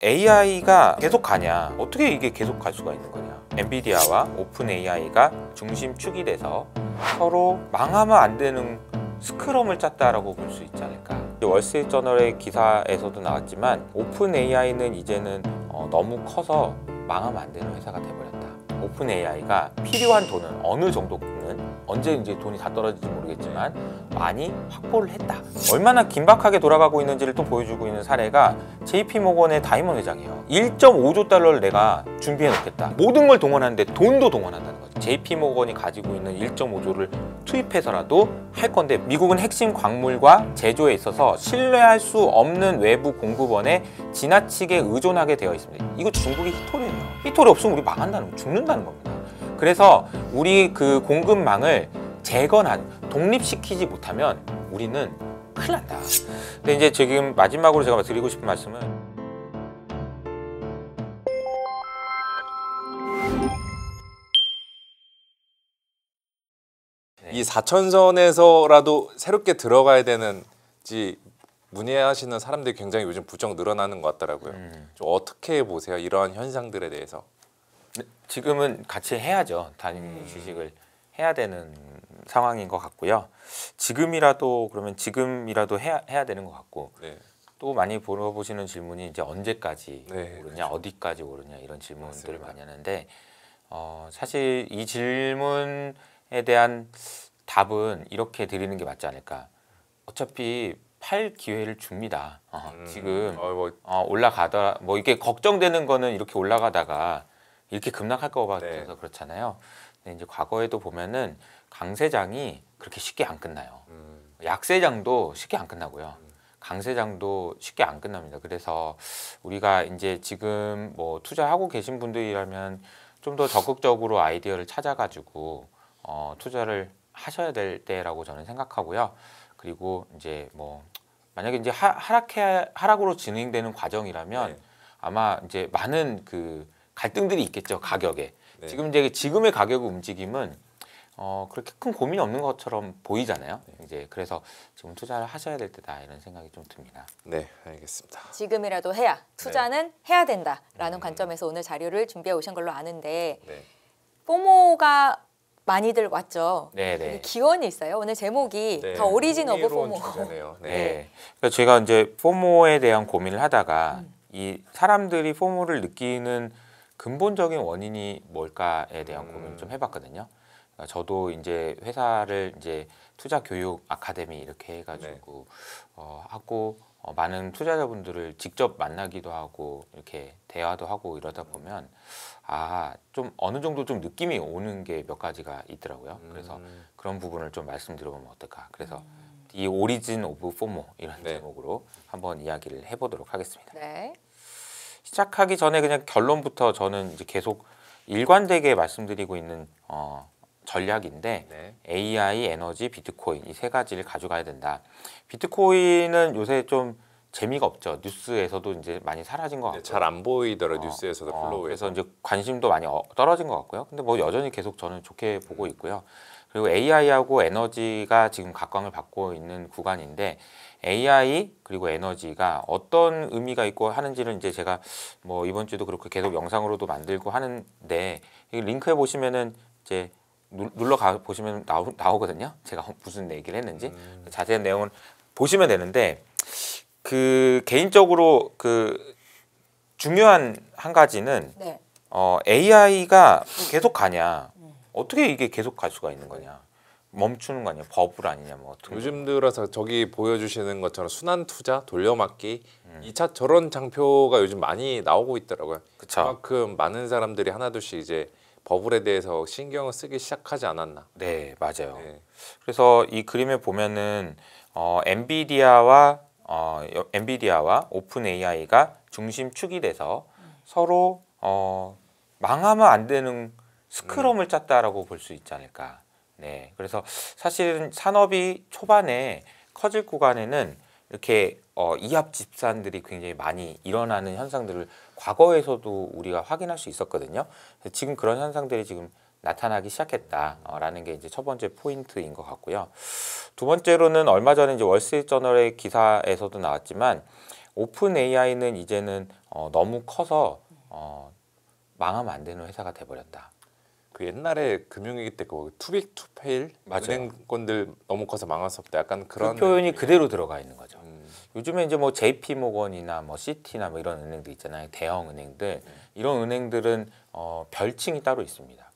AI가 계속 가냐? 어떻게 이게 계속 갈 수가 있는 거냐? 엔비디아와 오픈 AI가 중심축이 돼서 서로 망하면 안 되는 스크럼을 짰다라고 볼 수 있지 않을까? 월스트리트저널의 기사에서도 나왔지만 오픈 AI는 이제는 너무 커서 망하면 안 되는 회사가 돼버렸다. 오픈 AI가 필요한 돈은 어느 정도는 언제 이제 돈이 다 떨어질지 모르겠지만 많이 확보를 했다. 얼마나 긴박하게 돌아가고 있는지를 또 보여주고 있는 사례가 JP모건의 다이먼 회장이에요. 1.5조 달러를 내가 준비해 놓겠다. 모든 걸 동원하는데 돈도 동원한다는 거죠. JP모건이 가지고 있는 1.5조를 투입해서라도 할 건데, 미국은 핵심 광물과 제조에 있어서 신뢰할 수 없는 외부 공급원에 지나치게 의존하게 되어 있습니다. 이거 중국의 히토리예요. 히토리 없으면 우리 망한다는 거, 죽는다는 겁니다. 그래서 우리 그 공급망을 독립시키지 못하면 우리는 큰일 난다. 근데 이제 지금 마지막으로 제가 드리고 싶은 말씀은, 이 4천선에서라도 새롭게 들어가야 되는지 문의하시는 사람들이 굉장히 요즘 부쩍 늘어나는 것 같더라고요. 좀 어떻게 보세요? 이러한 현상들에 대해서. 지금은 같이 해야죠. 단위 주식을 해야 되는 상황인 것 같고요. 지금이라도 해야 되는 것 같고, 네. 또 많이 물어보시는 질문이 이제 언제까지 네, 오르냐, 그렇죠. 어디까지 오르냐, 이런 질문들을 맞습니다. 많이 하는데, 사실 이 질문에 대한 답은 이렇게 드리는 게 맞지 않을까. 어차피 팔 기회를 줍니다. 지금 올라가다 뭐 이게 걱정되는 거는 이렇게 올라가다가 이렇게 급락할 것 같아서 네. 그렇잖아요. 근데 이제 과거에도 보면은 강세장이 그렇게 쉽게 안 끝나요. 약세장도 쉽게 안 끝나고요. 강세장도 쉽게 안 끝납니다. 그래서 우리가 이제 지금 뭐 투자하고 계신 분들이라면 좀 더 적극적으로 아이디어를 찾아가지고 투자를 하셔야 될 때라고 저는 생각하고요. 그리고 이제 뭐 만약에 이제 하락으로 진행되는 과정이라면 네. 아마 이제 많은 그 갈등들이 있겠죠, 가격에. 네. 지금의 가격 움직임은 그렇게 큰 고민이 없는 것처럼 보이잖아요. 이제 그래서 지금 투자를 하셔야 될 때다, 이런 생각이 좀 듭니다. 네, 알겠습니다. 지금이라도 해야, 투자는 해야 된다라는 관점에서 오늘 자료를 준비해 오신 걸로 아는데, 네. 포모가 많이들 왔죠. 네네. 기원이 있어요. 오늘 제목이 네. 더 오리진 오브 흥미로운 포모. 주제네요. 네. 네. 그래서 제가 이제 포모에 대한 고민을 하다가 이 사람들이 포모를 느끼는 근본적인 원인이 뭘까에 대한 고민을 좀 해봤거든요. 그러니까 저도 이제 회사를 이제 투자 교육 아카데미 이렇게 해가지고 하고 많은 투자자분들을 직접 만나기도 하고 이렇게 대화도 하고 이러다 보면 좀 어느 정도 좀 느낌이 오는 게 몇 가지가 있더라고요. 그래서 그런 부분을 좀 말씀드려보면 어떨까. 그래서 이 오리진 오브 포모, 이런 네. 제목으로 한번 이야기를 해보도록 하겠습니다. 네. 시작하기 전에 그냥 결론부터 저는 이제 계속 일관되게 말씀드리고 있는 전략인데, 네. AI, 에너지, 비트코인, 이 세 가지를 가져가야 된다. 비트코인은 요새 좀 재미가 없죠. 뉴스에서도 이제 많이 사라진 것 같고, 잘 안 보이더라, 뉴스에서도 플로우에서. 그래서 이제 관심도 많이 떨어진 것 같고요. 근데 뭐 여전히 계속 저는 좋게 보고 있고요. 그리고 AI하고 에너지가 지금 각광을 받고 있는 구간인데, AI 그리고 에너지가 어떤 의미가 있고 하는지를 이제 제가 뭐 이번 주도 그렇고 계속 영상으로도 만들고 하는데, 이 링크에 보시면은 이제 눌러 가 보시면 나오거든요. 제가 무슨 얘기를 했는지 자세한 내용은 보시면 되는데, 그 개인적으로 그 중요한 한 가지는 네. AI가 계속 가냐? 어떻게 이게 계속 갈 수가 있는 거냐? 멈추는 거 아니야? 버블 아니냐? 뭐 어떻게? 요즘 들어서 저기 보여주시는 것처럼 순환 투자, 돌려막기, 2차 저런 장표가 요즘 많이 나오고 있더라고요. 그쵸. 그만큼 많은 사람들이 하나둘씩 이제 버블에 대해서 신경을 쓰기 시작하지 않았나. 네, 맞아요. 네. 그래서 이 그림에 보면은 엔비디아와 오픈 AI가 중심축이 돼서 서로 망하면 안 되는 스크럼을 짰다라고 볼 수 있지 않을까. 네, 그래서 사실은 산업이 초반에 커질 구간에는 이렇게 이합 집산들이 굉장히 많이 일어나는 현상들을 과거에서도 우리가 확인할 수 있었거든요. 지금 그런 현상들이 지금 나타나기 시작했다라는 게 이제 첫 번째 포인트인 것 같고요. 두 번째로는 얼마 전에 이제 월스트리트저널의 기사에서도 나왔지만 오픈 AI는 이제는 너무 커서 망하면 안 되는 회사가 돼버렸다. 그 옛날에 금융위기 때 그 투빅 투페일 맞아요. 은행권들 너무 커서 망했었다. 약간 그런 그 표현이 느낌이에요. 그대로 들어가 있는 거죠. 음. 요즘에 이제 뭐 JP 모건이나 뭐 시티나 뭐 이런 은행들 있잖아요. 대형 은행들. 이런 은행들은 별칭이 따로 있습니다.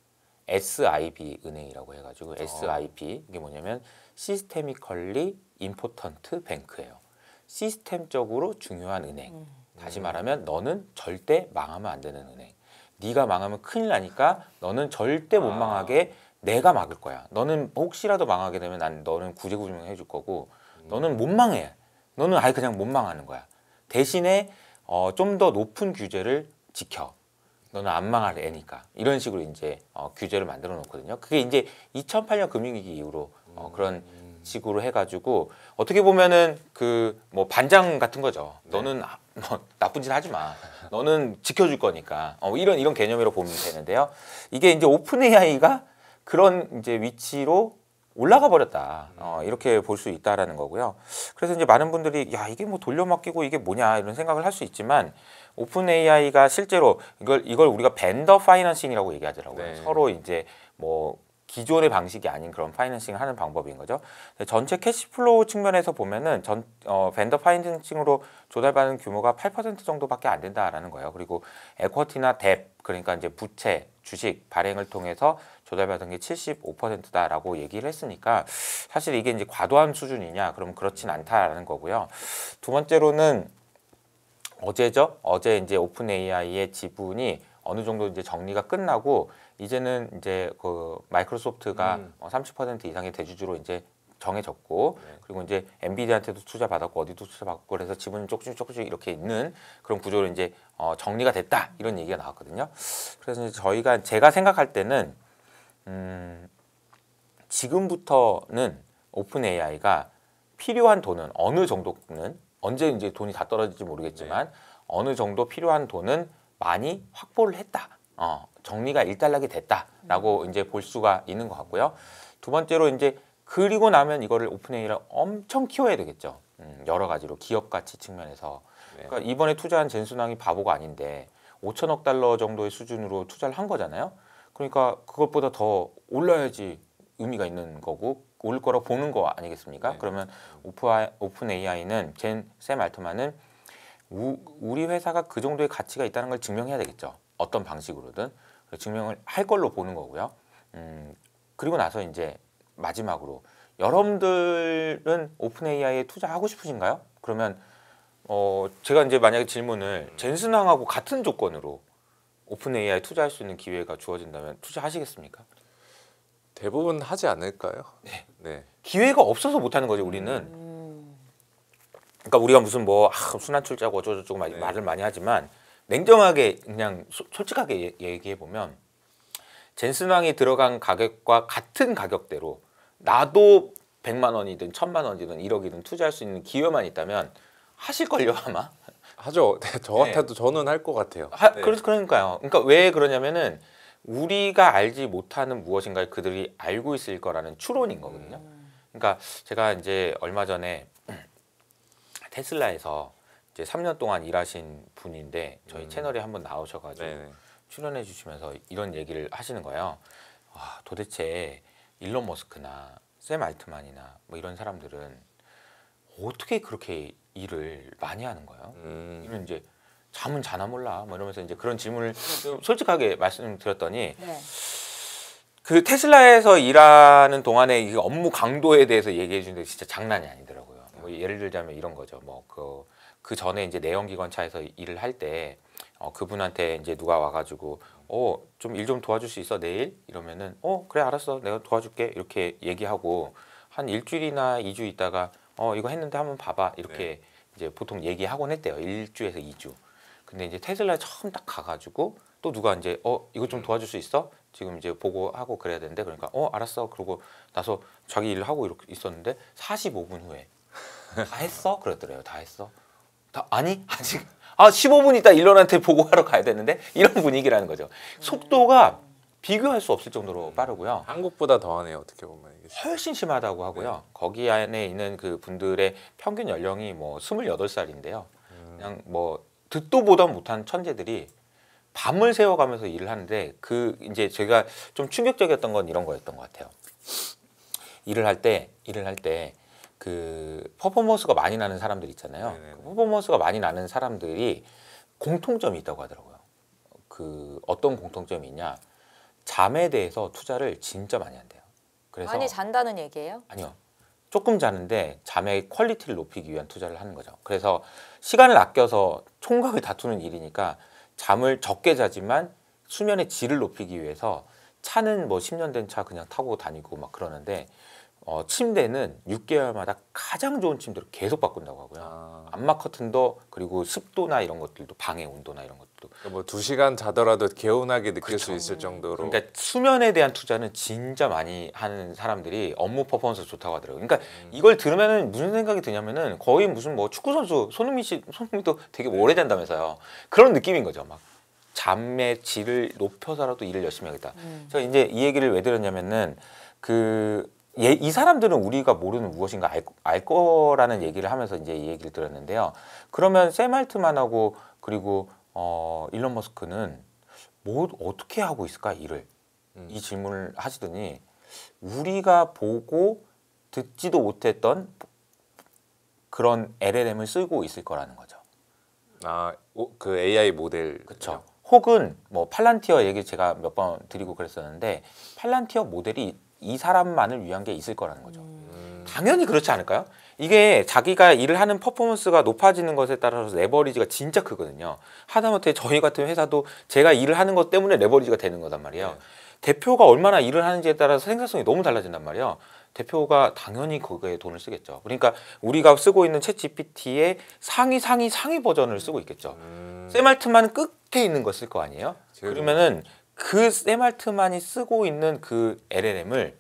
SIB 은행이라고 해가지고 SIB 이게 뭐냐면 시스테미컬리 임포턴트 뱅크예요. 시스템적으로 중요한 은행. 다시 말하면 너는 절대 망하면 안 되는 은행. 네가 망하면 큰일 나니까 너는 절대 못 망하게 내가 막을 거야. 너는 혹시라도 망하게 되면 난 너는 구제구명 해줄 거고 너는 못 망해. 너는 아예 그냥 못 망하는 거야. 대신에 좀 더 높은 규제를 지켜. 너는 안 망할 애니까. 이런 식으로 이제 규제를 만들어 놓거든요. 그게 이제 2008년 금융위기 이후로 그런 식으로 해가지고 어떻게 보면은 그 뭐 반장 같은 거죠. 너는 뭐 나쁜 짓 하지 마. 너는 지켜줄 거니까. 이런 개념으로 보면 되는데요. 이게 이제 오픈 AI가 그런 이제 위치로 올라가 버렸다. 이렇게 볼 수 있다라는 거고요. 그래서 이제 많은 분들이 야 이게 뭐 돌려막기고 이게 뭐냐 이런 생각을 할 수 있지만 오픈 AI가 실제로 이걸 우리가 벤더 파이낸싱이라고 얘기하더라고요. 네. 서로 이제 뭐 기존의 방식이 아닌 그런 파이낸싱을 하는 방법인 거죠. 전체 캐시플로우 측면에서 보면은 벤더 파이낸싱으로 조달받는 규모가 8% 정도밖에 안 된다라는 거예요. 그리고 에쿼티나 뎁 그러니까 이제 부채, 주식 발행을 통해서 조달받은 게 75%다라고 얘기를 했으니까 사실 이게 이제 과도한 수준이냐? 그럼 그렇진 않다라는 거고요. 두 번째로는 어제죠? 어제 이제 오픈 AI의 지분이 어느 정도 이제 정리가 끝나고 이제는 이제 그 마이크로소프트가 30% 이상의 대주주로 이제 정해졌고 그리고 이제 엔비디아한테도 투자 받았고 어디도 투자 받고 그래서 지분이 조금씩 이렇게 있는 그런 구조로 이제 정리가 됐다 이런 얘기가 나왔거든요. 그래서 이제 제가 생각할 때는 지금부터는 오픈 AI가 필요한 돈은 어느 정도는 언제 이제 돈이 다 떨어질지 모르겠지만 어느 정도 필요한 돈은 많이 확보를 했다. 정리가 일단락이 됐다라고 이제 볼 수가 있는 것 같고요. 두 번째로 이제 그리고 나면 이거를 오픈 AI를 엄청 키워야 되겠죠. 여러 가지로 기업 가치 측면에서. 그러니까 이번에 투자한 젠슨왕이 바보가 아닌데 5천억 달러 정도의 수준으로 투자를 한 거잖아요. 그러니까 그것보다 더 올라야지 의미가 있는 거고 올 거라고 보는 거 아니겠습니까? 그러면 오픈 AI는 샘 알트만은 우리 회사가 그 정도의 가치가 있다는 걸 증명해야 되겠죠. 어떤 방식으로든 증명을 할 걸로 보는 거고요. 그리고 나서 이제 마지막으로 여러분들은 오픈 AI에 투자하고 싶으신가요? 그러면 제가 이제 만약에 질문을 젠슨왕하고 같은 조건으로 오픈 AI에 투자할 수 있는 기회가 주어진다면 투자하시겠습니까? 대부분 하지 않을까요? 네. 기회가 없어서 못하는 거죠 우리는. 그러니까 우리가 무슨 뭐 순환 출자고 어쩌고저쩌고 말을 많이 하지만 냉정하게 그냥 솔직하게 얘기해 보면 젠슨왕이 들어간 가격과 같은 가격대로 나도 100만 원이든 1000만 원이든 1억이든 투자할 수 있는 기회만 있다면 하실걸요 아마. 하죠. 네, 저 같아도 저는 할 것 같아요. 네. 그러니까요. 그러니까 왜 그러냐면은 우리가 알지 못하는 무엇인가를 그들이 알고 있을 거라는 추론인 거거든요. 그러니까 제가 이제 얼마 전에 테슬라에서 이제 3년 동안 일하신 분인데 저희 채널에 한번 나오셔가지고 네네. 출연해 주시면서 이런 얘기를 하시는 거예요. 도대체 일론 머스크나 샘 알트만이나 뭐 이런 사람들은 어떻게 그렇게 일을 많이 하는 거예요? 이런 이제 잠은 자나 몰라 뭐 이러면서 이제 그런 질문을 좀 솔직하게 말씀드렸더니 그 테슬라에서 일하는 동안에 이 업무 강도에 대해서 얘기해 주는데 진짜 장난이 아니더라고요. 뭐 예를 들자면 이런 거죠. 뭐 그 전에 이제 내연기관차에서 일을 할 때 그분한테 이제 누가 와가지고 좀 일 좀 도와줄 수 있어 내일 이러면은 그래 알았어 내가 도와줄게 이렇게 얘기하고 한 일주일이나 2주 있다가 이거 했는데 한번 봐봐 이렇게 이제 보통 얘기하곤 했대요. 1주에서 2주. 근데 이제 테슬라에 처음 딱 가가지고 또 누가 이제 이거 좀 도와줄 수 있어? 지금 이제 보고하고 그래야 되는데 그러니까 알았어. 그러고 나서 자기 일을 하고 이렇게 있었는데 45분 후에 다 했어? 그러더래요. 다 했어? 아니 아직 15분 있다 일론한테 보고하러 가야 되는데 이런 분위기라는 거죠. 속도가 비교할 수 없을 정도로 빠르고요. 한국보다 더하네요. 어떻게 보면 이게. 훨씬 심하다고 하고요. 거기 안에 있는 그 분들의 평균 연령이 뭐 28살인데요. 그냥 뭐 듣도 보도 못한 천재들이 밤을 새워가면서 일을 하는데 그 이제 제가 좀 충격적이었던 건 이런 거였던 것 같아요. 일을 할 때 그 퍼포먼스가 많이 나는 사람들 있잖아요. 그 퍼포먼스가 많이 나는 사람들이 공통점이 있다고 하더라고요. 그 어떤 공통점이 있냐? 잠에 대해서 투자를 진짜 많이 한대요. 그래서 많이 잔다는 얘기예요? 아니요. 조금 자는데 잠의 퀄리티를 높이기 위한 투자를 하는 거죠. 그래서 시간을 아껴서 총각을 다투는 일이니까 잠을 적게 자지만 수면의 질을 높이기 위해서 차는 뭐 10년 된 차 그냥 타고 다니고 막 그러는데 침대는 6개월마다 가장 좋은 침대로 계속 바꾼다고 하고요. 암막 커튼도 그리고 습도나 이런 것들도 방의 온도나 이런 것도 뭐 2시간 자더라도 개운하게 느낄 수 있을 정도로. 그러니까 수면에 대한 투자는 진짜 많이 하는 사람들이 업무 퍼포먼스 좋다고 하더라고요. 그러니까 이걸 들으면은 무슨 생각이 드냐면은 거의 무슨 뭐 축구 선수 손흥민도 되게 오래된다면서요. 그런 느낌인 거죠. 막 잠의 질을 높여서라도 일을 열심히 하겠다. 제가 이제 이 얘기를 왜 들었냐면은 이 사람들은 우리가 모르는 무엇인가 알 거라는 얘기를 하면서 이제 이 얘기를 들었는데요. 그러면 샘 알트만하고 그리고 일론 머스크는 뭐 어떻게 하고 있을까 일을 이 질문을 하시더니 우리가 보고 듣지도 못했던 그런 LLM을 쓰고 있을 거라는 거죠. 그 AI 모델. 그렇죠. 혹은 뭐 팔란티어 얘기 제가 몇 번 드리고 그랬었는데 팔란티어 모델이 이 사람만을 위한 게 있을 거라는 거죠. 당연히 그렇지 않을까요? 이게 자기가 일을 하는 퍼포먼스가 높아지는 것에 따라서 레버리지가 진짜 크거든요. 하다못해 저희 같은 회사도 제가 일을 하는 것 때문에 레버리지가 되는 거단 말이에요. 대표가 얼마나 일을 하는지에 따라서 생산성이 너무 달라진단 말이에요. 대표가 당연히 거기에 돈을 쓰겠죠. 그러니까 우리가 쓰고 있는 챗 GPT의 상위 버전을 쓰고 있겠죠. 샘 알트만은 끝에 있는 거 쓸 거 아니에요? 그러면은 그 샘 알트만이 쓰고 있는 그 LLM을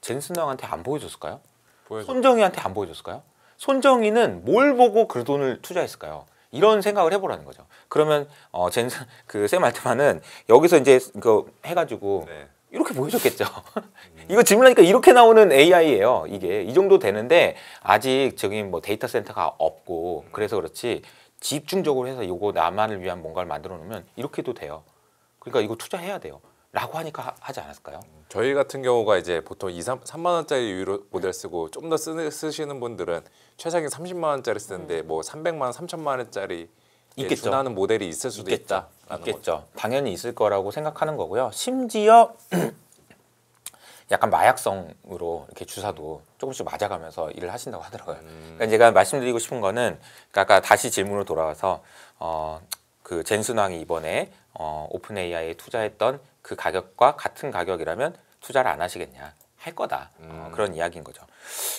젠슨 황한테 안 보여줬을까요? 손정희한테 안 보여줬을까요? 손정희는 뭘 보고 그 돈을 투자했을까요? 이런 생각을 해보라는 거죠. 그러면 그 샘 알트만은 여기서 이제 그 해가지고 이렇게 보여줬겠죠. 이거 질문하니까 이렇게 나오는 AI예요. 이게 이 정도 되는데 아직 저기 뭐 데이터 센터가 없고 그래서 그렇지 집중적으로 해서 이거 나만을 위한 뭔가를 만들어 놓으면 이렇게도 돼요. 그러니까 이거 투자해야 돼요. 라고 하니까 하지 않았을까요? 저희 같은 경우가 이제 보통 3만 원짜리 유로 모델 쓰고 좀 더 쓰시는 분들은 최상위 30만 원짜리 쓰는데 뭐 300만 원, 3천만 원짜리 있겠죠. 준하는 모델이 있을 수도 있다. 있겠죠. 당연히 있을 거라고 생각하는 거고요. 심지어 약간 마약성으로 이렇게 주사도 조금씩 맞아가면서 일을 하신다고 하더라고요. 그러니까 제가 말씀드리고 싶은 거는 아까 다시 질문으로 돌아와서 그 젠슨 황이 이번에 오픈 AI에 투자했던 그 가격과 같은 가격이라면 투자를 안 하시겠냐? 할 거다. 그런 이야기인 거죠.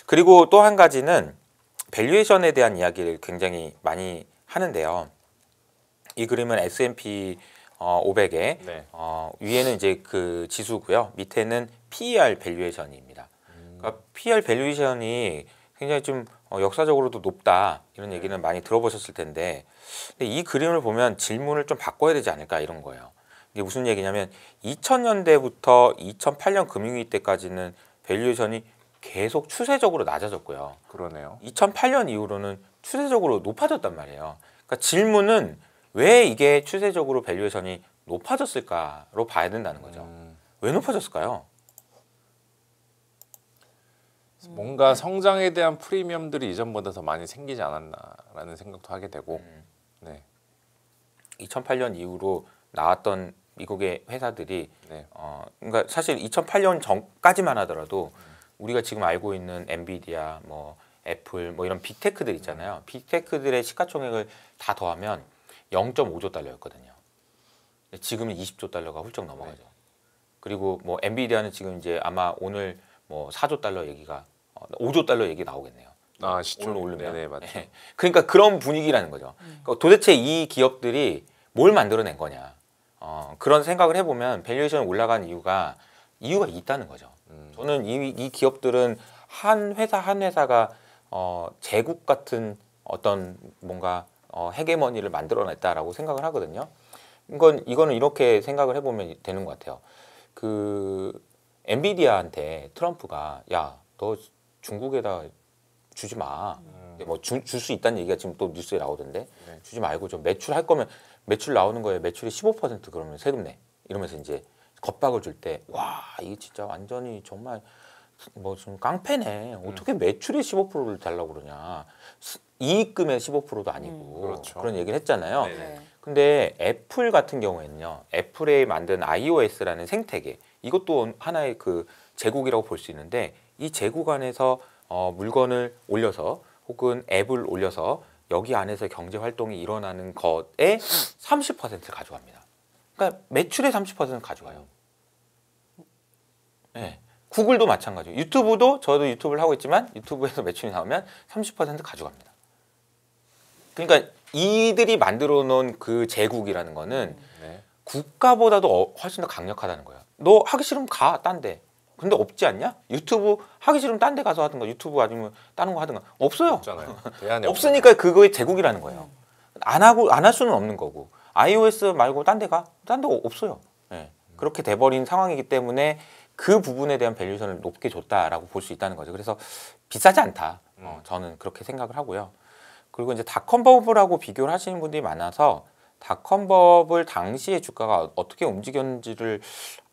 그리고 또 한 가지는 밸류에이션에 대한 이야기를 굉장히 많이 하는데요. 이 그림은 S&P 500의 위에는 이제 그 지수고요. 밑에는 PER 밸류에이션입니다. 그러니까 PER 밸류에이션이 굉장히 좀 역사적으로도 높다 이런 얘기는 많이 들어보셨을 텐데 근데 이 그림을 보면 질문을 좀 바꿔야 되지 않을까 이런 거예요. 이게 무슨 얘기냐면 2000년대부터 2008년 금융위기 때까지는 밸류에이션이 계속 추세적으로 낮아졌고요. 그러네요. 2008년 이후로는 추세적으로 높아졌단 말이에요. 그러니까 질문은 왜 이게 추세적으로 밸류에이션이 높아졌을까로 봐야 된다는 거죠. 왜 높아졌을까요? 뭔가 성장에 대한 프리미엄들이 이전보다 더 많이 생기지 않았나라는 생각도 하게 되고 2008년 이후로 나왔던 미국의 회사들이 그러니까 사실 2008년 전까지만 하더라도 우리가 지금 알고 있는 엔비디아, 뭐 애플, 뭐 이런 빅테크들 있잖아요. 빅테크들의 시가총액을 다 더하면 0.5조 달러였거든요. 지금은 20조 달러가 훌쩍 넘어가죠. 그리고 뭐 엔비디아는 지금 이제 아마 오늘 뭐 4조 달러 얘기가 5조 달러 얘기 나오겠네요. 오늘 오르면. 네네, 맞죠. 그러니까 그런 분위기라는 거죠. 그러니까 도대체 이 기업들이 뭘 만들어낸 거냐. 그런 생각을 해보면 밸류에이션이 올라간 이유가 있다는 거죠. 저는 이 기업들은 한 회사가 제국 같은 어떤 뭔가 헤게머니를 만들어냈다라고 생각을 하거든요. 이거는 이렇게 생각을 해보면 되는 것 같아요. 그 엔비디아한테 트럼프가 야, 너 중국에다 주지 마. 뭐 줄 수 있다는 얘기가 지금 또 뉴스에 나오던데 주지 말고 좀 매출할 거면 매출 나오는 거에 매출이 15% 그러면 세금 내 이러면서 이제 겁박을 줄 때 와 이게 진짜 완전히 정말 뭐 좀 깡패네. 어떻게 매출의 15%를 달라고 그러냐. 이익금의 15%도 아니고 그렇죠. 그런 얘기를 했잖아요. 네. 근데 애플 같은 경우에는요. 애플에 만든 iOS라는 생태계 이것도 하나의 그 제국이라고 볼 수 있는데 이 제국 안에서 물건을 올려서 혹은 앱을 올려서 여기 안에서 경제 활동이 일어나는 것에 30%를 가져갑니다. 그러니까 매출의 30%는 가져가요. 네. 구글도 마찬가지예요. 유튜브도 저도 유튜브를 하고 있지만 유튜브에서 매출이 나오면 30% 가져갑니다. 그러니까 이들이 만들어 놓은 그 제국이라는 거는 네. 국가보다도 훨씬 더 강력하다는 거예요. 너 하기 싫으면 가, 딴 데. 근데 없지 않냐? 유튜브 하기 싫으면 딴 데 가서 하든가 유튜브 아니면 다른 거 하든가. 없어요. 없잖아요. 대안이 없으니까 그거의 제국이라는 거예요. 안 할 수는 없는 거고. iOS 말고 딴 데 가? 딴 데 없어요. 네. 그렇게 돼버린 상황이기 때문에 그 부분에 대한 밸류션을 높게 줬다라고 볼 수 있다는 거죠. 그래서 비싸지 않다. 저는 그렇게 생각을 하고요. 그리고 이제 닷컴버블하고 비교를 하시는 분들이 많아서 닷컴버블 당시의 주가가 어떻게 움직였는지를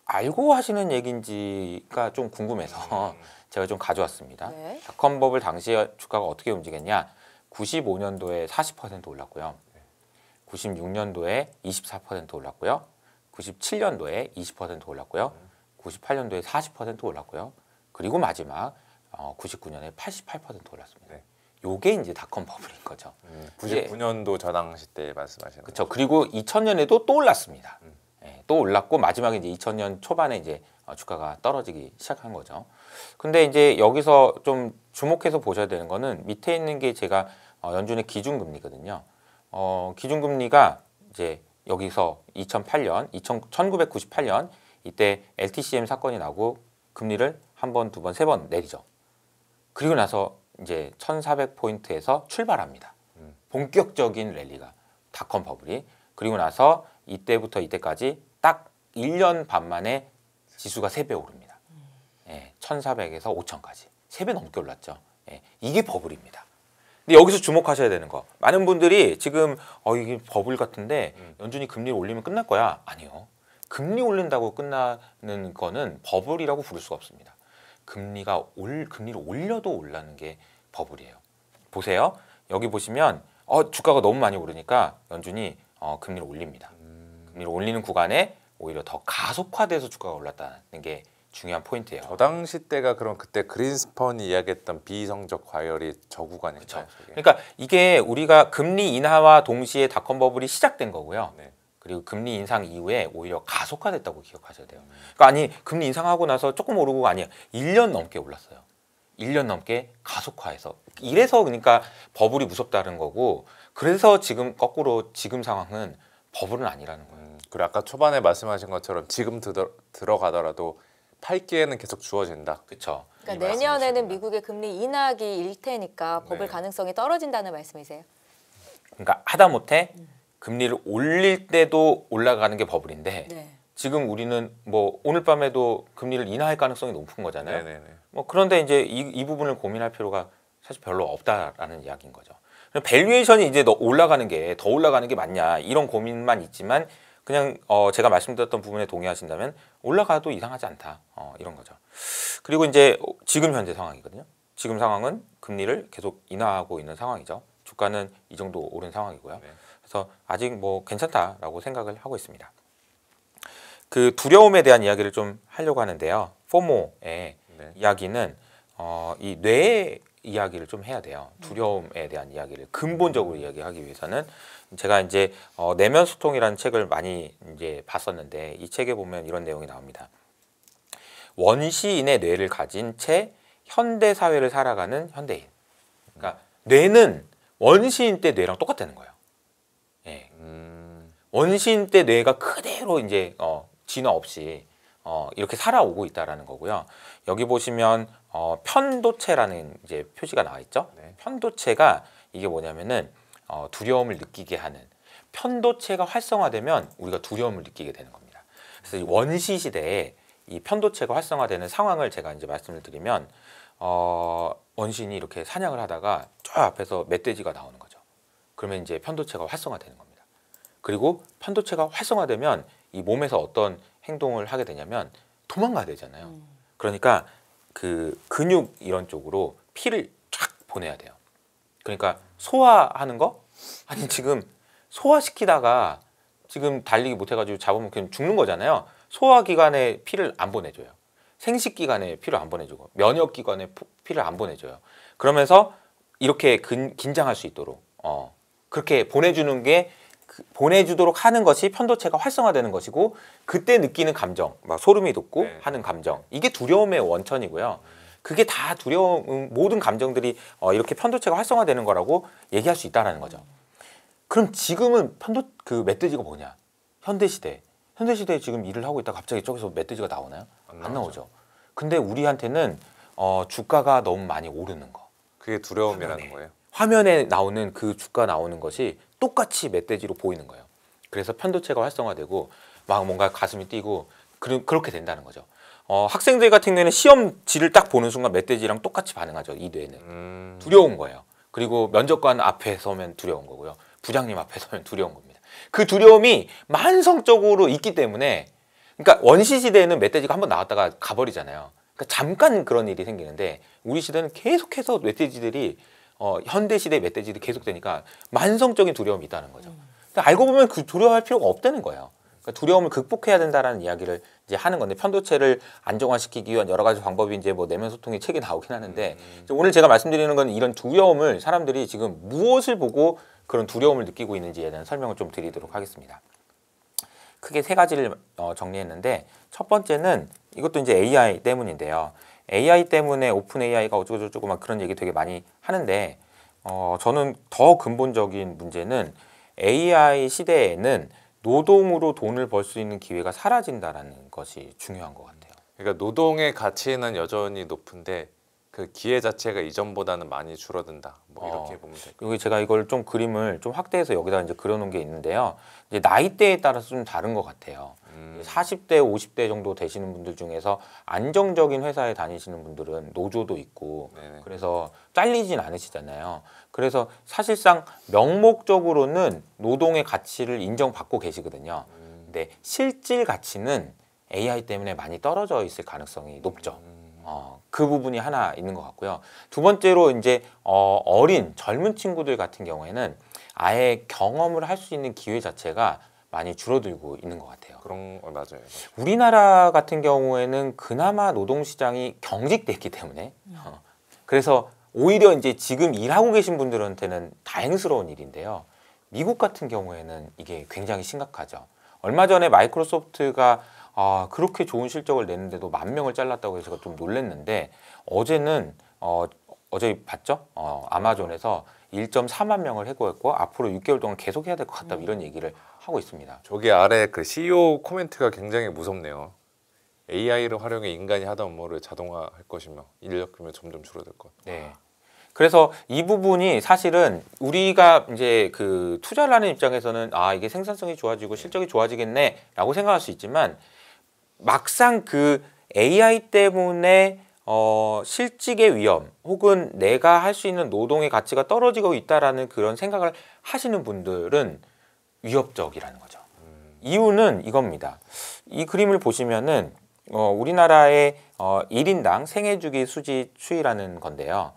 알고 하시는 얘기인지가 좀 궁금해서 제가 좀 가져왔습니다. 네. 닷컴버블 당시의 주가가 어떻게 움직였냐? 95년도에 40% 올랐고요. 96년도에 24% 올랐고요. 97년도에 20% 올랐고요. 98년도에 40% 올랐고요. 그리고 마지막 99년에 88% 올랐습니다. 네. 요게 이제 닷컴 버블인 거죠. 99년도 저 당시 때 말씀하시는 그렇죠. 그리고 2000년에도 또 올랐습니다. 예, 또 올랐고 마지막에 이제 2000년 초반에 이제 주가가 떨어지기 시작한 거죠. 근데 이제 여기서 좀 주목해서 보셔야 되는 거는 밑에 있는 게 제가 연준의 기준금리거든요. 기준금리가 이제 여기서 2008년, 1998년 이때 LTCM 사건이 나고 금리를 한 번, 두 번, 세 번 내리죠. 그리고 나서 이제 1400포인트에서 출발합니다. 본격적인 랠리가 닷컴 버블이. 그리고 나서 이때부터 이때까지 딱 1년 반 만에 지수가 3배 오릅니다. 예, 1400에서 5000까지 3배 넘게 올랐죠. 예, 이게 버블입니다. 근데 여기서 주목하셔야 되는 거. 많은 분들이 지금 이게 버블 같은데 연준이 금리를 올리면 끝날 거야. 아니요. 금리 올린다고 끝나는 거는 버블이라고 부를 수가 없습니다. 금리를 올려도 올라는 게 버블이에요. 보세요. 여기 보시면 주가가 너무 많이 오르니까 연준이 금리를 올립니다. 금리를 올리는 구간에 오히려 더 가속화돼서 주가가 올랐다는 게 중요한 포인트예요. 저 당시 때가 그럼 그때 그린스펀이 이야기했던 비성적 과열이 저 구간일까요? 그러니까 이게 우리가 금리 인하와 동시에 닷컴 버블이 시작된 거고요. 네. 그리고 금리 인상 이후에 오히려 가속화됐다고 기억하셔야 돼요. 그러니까 아니 금리 인상하고 나서 조금 오르고가 아니에요. 1년 넘게 올랐어요. 1년 넘게 가속화해서. 이래서 그러니까 버블이 무섭다는 거고 그래서 지금 거꾸로 지금 상황은 버블은 아니라는 거예요. 그리고 아까 초반에 말씀하신 것처럼 지금 들어가더라도 팔기에는 계속 주어진다. 그렇죠. 그러니까 내년에는 미국의 금리 인하기일 테니까 버블 가능성이 떨어진다는 말씀이세요? 그러니까 하다못해 금리를 올릴 때도 올라가는 게 버블인데 네. 지금 우리는 뭐 오늘 밤에도 금리를 인하할 가능성이 높은 거잖아요. 네네네. 뭐 그런데 이제 이 부분을 고민할 필요가 사실 별로 없다라는 이야기인 거죠. 밸류에이션이 이제 더 올라가는 게 맞냐 이런 고민만 있지만 그냥 제가 말씀드렸던 부분에 동의하신다면 올라가도 이상하지 않다 이런 거죠. 그리고 이제 지금 현재 상황이거든요. 지금 상황은 금리를 계속 인하하고 있는 상황이죠. 주가는 이 정도 오른 상황이고요. 네. 그래서 아직 뭐 괜찮다라고 생각을 하고 있습니다. 그 두려움에 대한 이야기를 좀 하려고 하는데요. 포모의 네. 이야기는 이 뇌의 이야기를 좀 해야 돼요. 두려움에 대한 이야기를 근본적으로 이야기하기 위해서는 제가 이제 내면 소통이라는 책을 많이 이제 봤었는데 이 책에 보면 이런 내용이 나옵니다. 원시인의 뇌를 가진 채 현대 사회를 살아가는 현대인. 그러니까 뇌는 원시인 때 뇌랑 똑같다는 거예요. 예. 원시인 때 뇌가 그대로 이제 진화 없이 이렇게 살아오고 있다라는 거고요. 여기 보시면 편도체라는 이제 표시가 나와 있죠. 네. 편도체가 이게 뭐냐면은 두려움을 느끼게 하는 편도체가 활성화되면 우리가 두려움을 느끼게 되는 겁니다. 그래서 이 원시 시대에 이 편도체가 활성화되는 상황을 제가 이제 말씀을 드리면 원신이 이렇게 사냥을 하다가 저 앞에서 멧돼지가 나오는 거죠. 그러면 이제 편도체가 활성화되는 겁니다. 그리고 편도체가 활성화되면 이 몸에서 어떤 행동을 하게 되냐면 도망가야 되잖아요. 그러니까 그 근육 이런 쪽으로 피를 쫙 보내야 돼요. 그러니까 소화하는 거? 아니 지금 소화시키다가 지금 달리기 못해가지고 잡으면 그냥 죽는 거잖아요. 소화기관에 피를 안 보내줘요. 생식기관에 피를 안 보내주고 면역기관에 피를 안 보내줘요. 그러면서 이렇게 긴장할 수 있도록 그렇게 보내주는 게 보내주도록 하는 것이 편도체가 활성화되는 것이고 그때 느끼는 감정, 막 소름이 돋고 네. 하는 감정 이게 두려움의 원천이고요. 그게 다 두려움 모든 감정들이 이렇게 편도체가 활성화되는 거라고 얘기할 수 있다라는 거죠. 그럼 지금은 그 멧돼지가 뭐냐? 현대시대에 지금 일을 하고 있다 갑자기 저기서 멧돼지가 나오나요? 안 나오죠. 근데 우리한테는 주가가 너무 많이 오르는 거. 그게 두려움이라는 거예요. 화면에 나오는 그 주가 나오는 것이 똑같이 멧돼지로 보이는 거예요. 그래서 편도체가 활성화되고 막 뭔가 가슴이 뛰고 그렇게 된다는 거죠. 학생들 같은 경우에는 시험지를 딱 보는 순간 멧돼지랑 똑같이 반응하죠. 이 뇌는. 두려운 거예요. 그리고 면접관 앞에 서면 두려운 거고요. 부장님 앞에 서면 두려운 겁니다. 그 두려움이 만성적으로 있기 때문에 그러니까 원시 시대에는 멧돼지가 한번 나왔다가 가버리잖아요. 그러니까 잠깐 그런 일이 생기는데 우리 시대는 계속해서 멧돼지들이 현대 시대 멧돼지들이 계속되니까 만성적인 두려움이 있다는 거죠. 근데 알고 보면 그 두려워할 필요가 없다는 거예요. 그러니까 두려움을 극복해야 된다라는 이야기를 이제 하는 건데 편도체를 안정화시키기 위한 여러 가지 방법이 이제 뭐 내면 소통의 책에 나오긴 하는데 오늘 제가 말씀드리는 건 이런 두려움을 사람들이 지금 무엇을 보고 그런 두려움을 느끼고 있는지에 대한 설명을 좀 드리도록 하겠습니다. 크게 세 가지를 정리했는데 첫 번째는 이것도 이제 AI 때문인데요. AI 때문에 오픈 AI가 어쩌고저쩌고 막 그런 얘기 되게 많이 하는데 저는 더 근본적인 문제는 AI 시대에는 노동으로 돈을 벌 수 있는 기회가 사라진다라는 것이 중요한 것 같아요. 그러니까 노동의 가치는 여전히 높은데 그 기회 자체가 이전보다는 많이 줄어든다. 뭐 이렇게 보면 될까요? 여기 제가 이걸 좀 그림을 좀 확대해서 여기다 이제 그려놓은 게 있는데요. 이제 나이대에 따라서 좀 다른 것 같아요. 40대, 50대 정도 되시는 분들 중에서 안정적인 회사에 다니시는 분들은 노조도 있고 네네. 그래서 잘리진 않으시잖아요. 그래서 사실상 명목적으로는 노동의 가치를 인정받고 계시거든요. 근데 실질 가치는 AI 때문에 많이 떨어져 있을 가능성이 높죠. 그 부분이 하나 있는 것 같고요. 두 번째로 이제 어린 젊은 친구들 같은 경우에는 아예 경험을 할 수 있는 기회 자체가 많이 줄어들고 있는 것 같아요. 그런 거 맞아요. 우리나라 같은 경우에는 그나마 노동시장이 경직돼 있기 때문에 그래서 오히려 이제 지금 일하고 계신 분들한테는 다행스러운 일인데요. 미국 같은 경우에는 이게 굉장히 심각하죠. 얼마 전에 마이크로소프트가 그렇게 좋은 실적을 내는데도 10,000명을 잘랐다고 해서 제가 좀 놀랐는데 어제는 어제 봤죠? 아마존에서 1.4만 명을 해고했고 앞으로 6개월 동안 계속 해야 될 것 같다 이런 얘기를 하고 있습니다. 저기 아래 그 CEO 코멘트가 굉장히 무섭네요. AI를 활용해 인간이 하던 업무를 자동화할 것이며 인력 규모 점점 줄어들 것. 네. 그래서 이 부분이 사실은 우리가 이제 그 투자를 하는 입장에서는 이게 생산성이 좋아지고 실적이 좋아지겠네라고 생각할 수 있지만 막상 그 AI 때문에 실직의 위험 혹은 내가 할 수 있는 노동의 가치가 떨어지고 있다라는 그런 생각을 하시는 분들은 위협적이라는 거죠. 이유는 이겁니다. 이 그림을 보시면은 우리나라의 1인당 생애주기 수지 추이라는 건데요.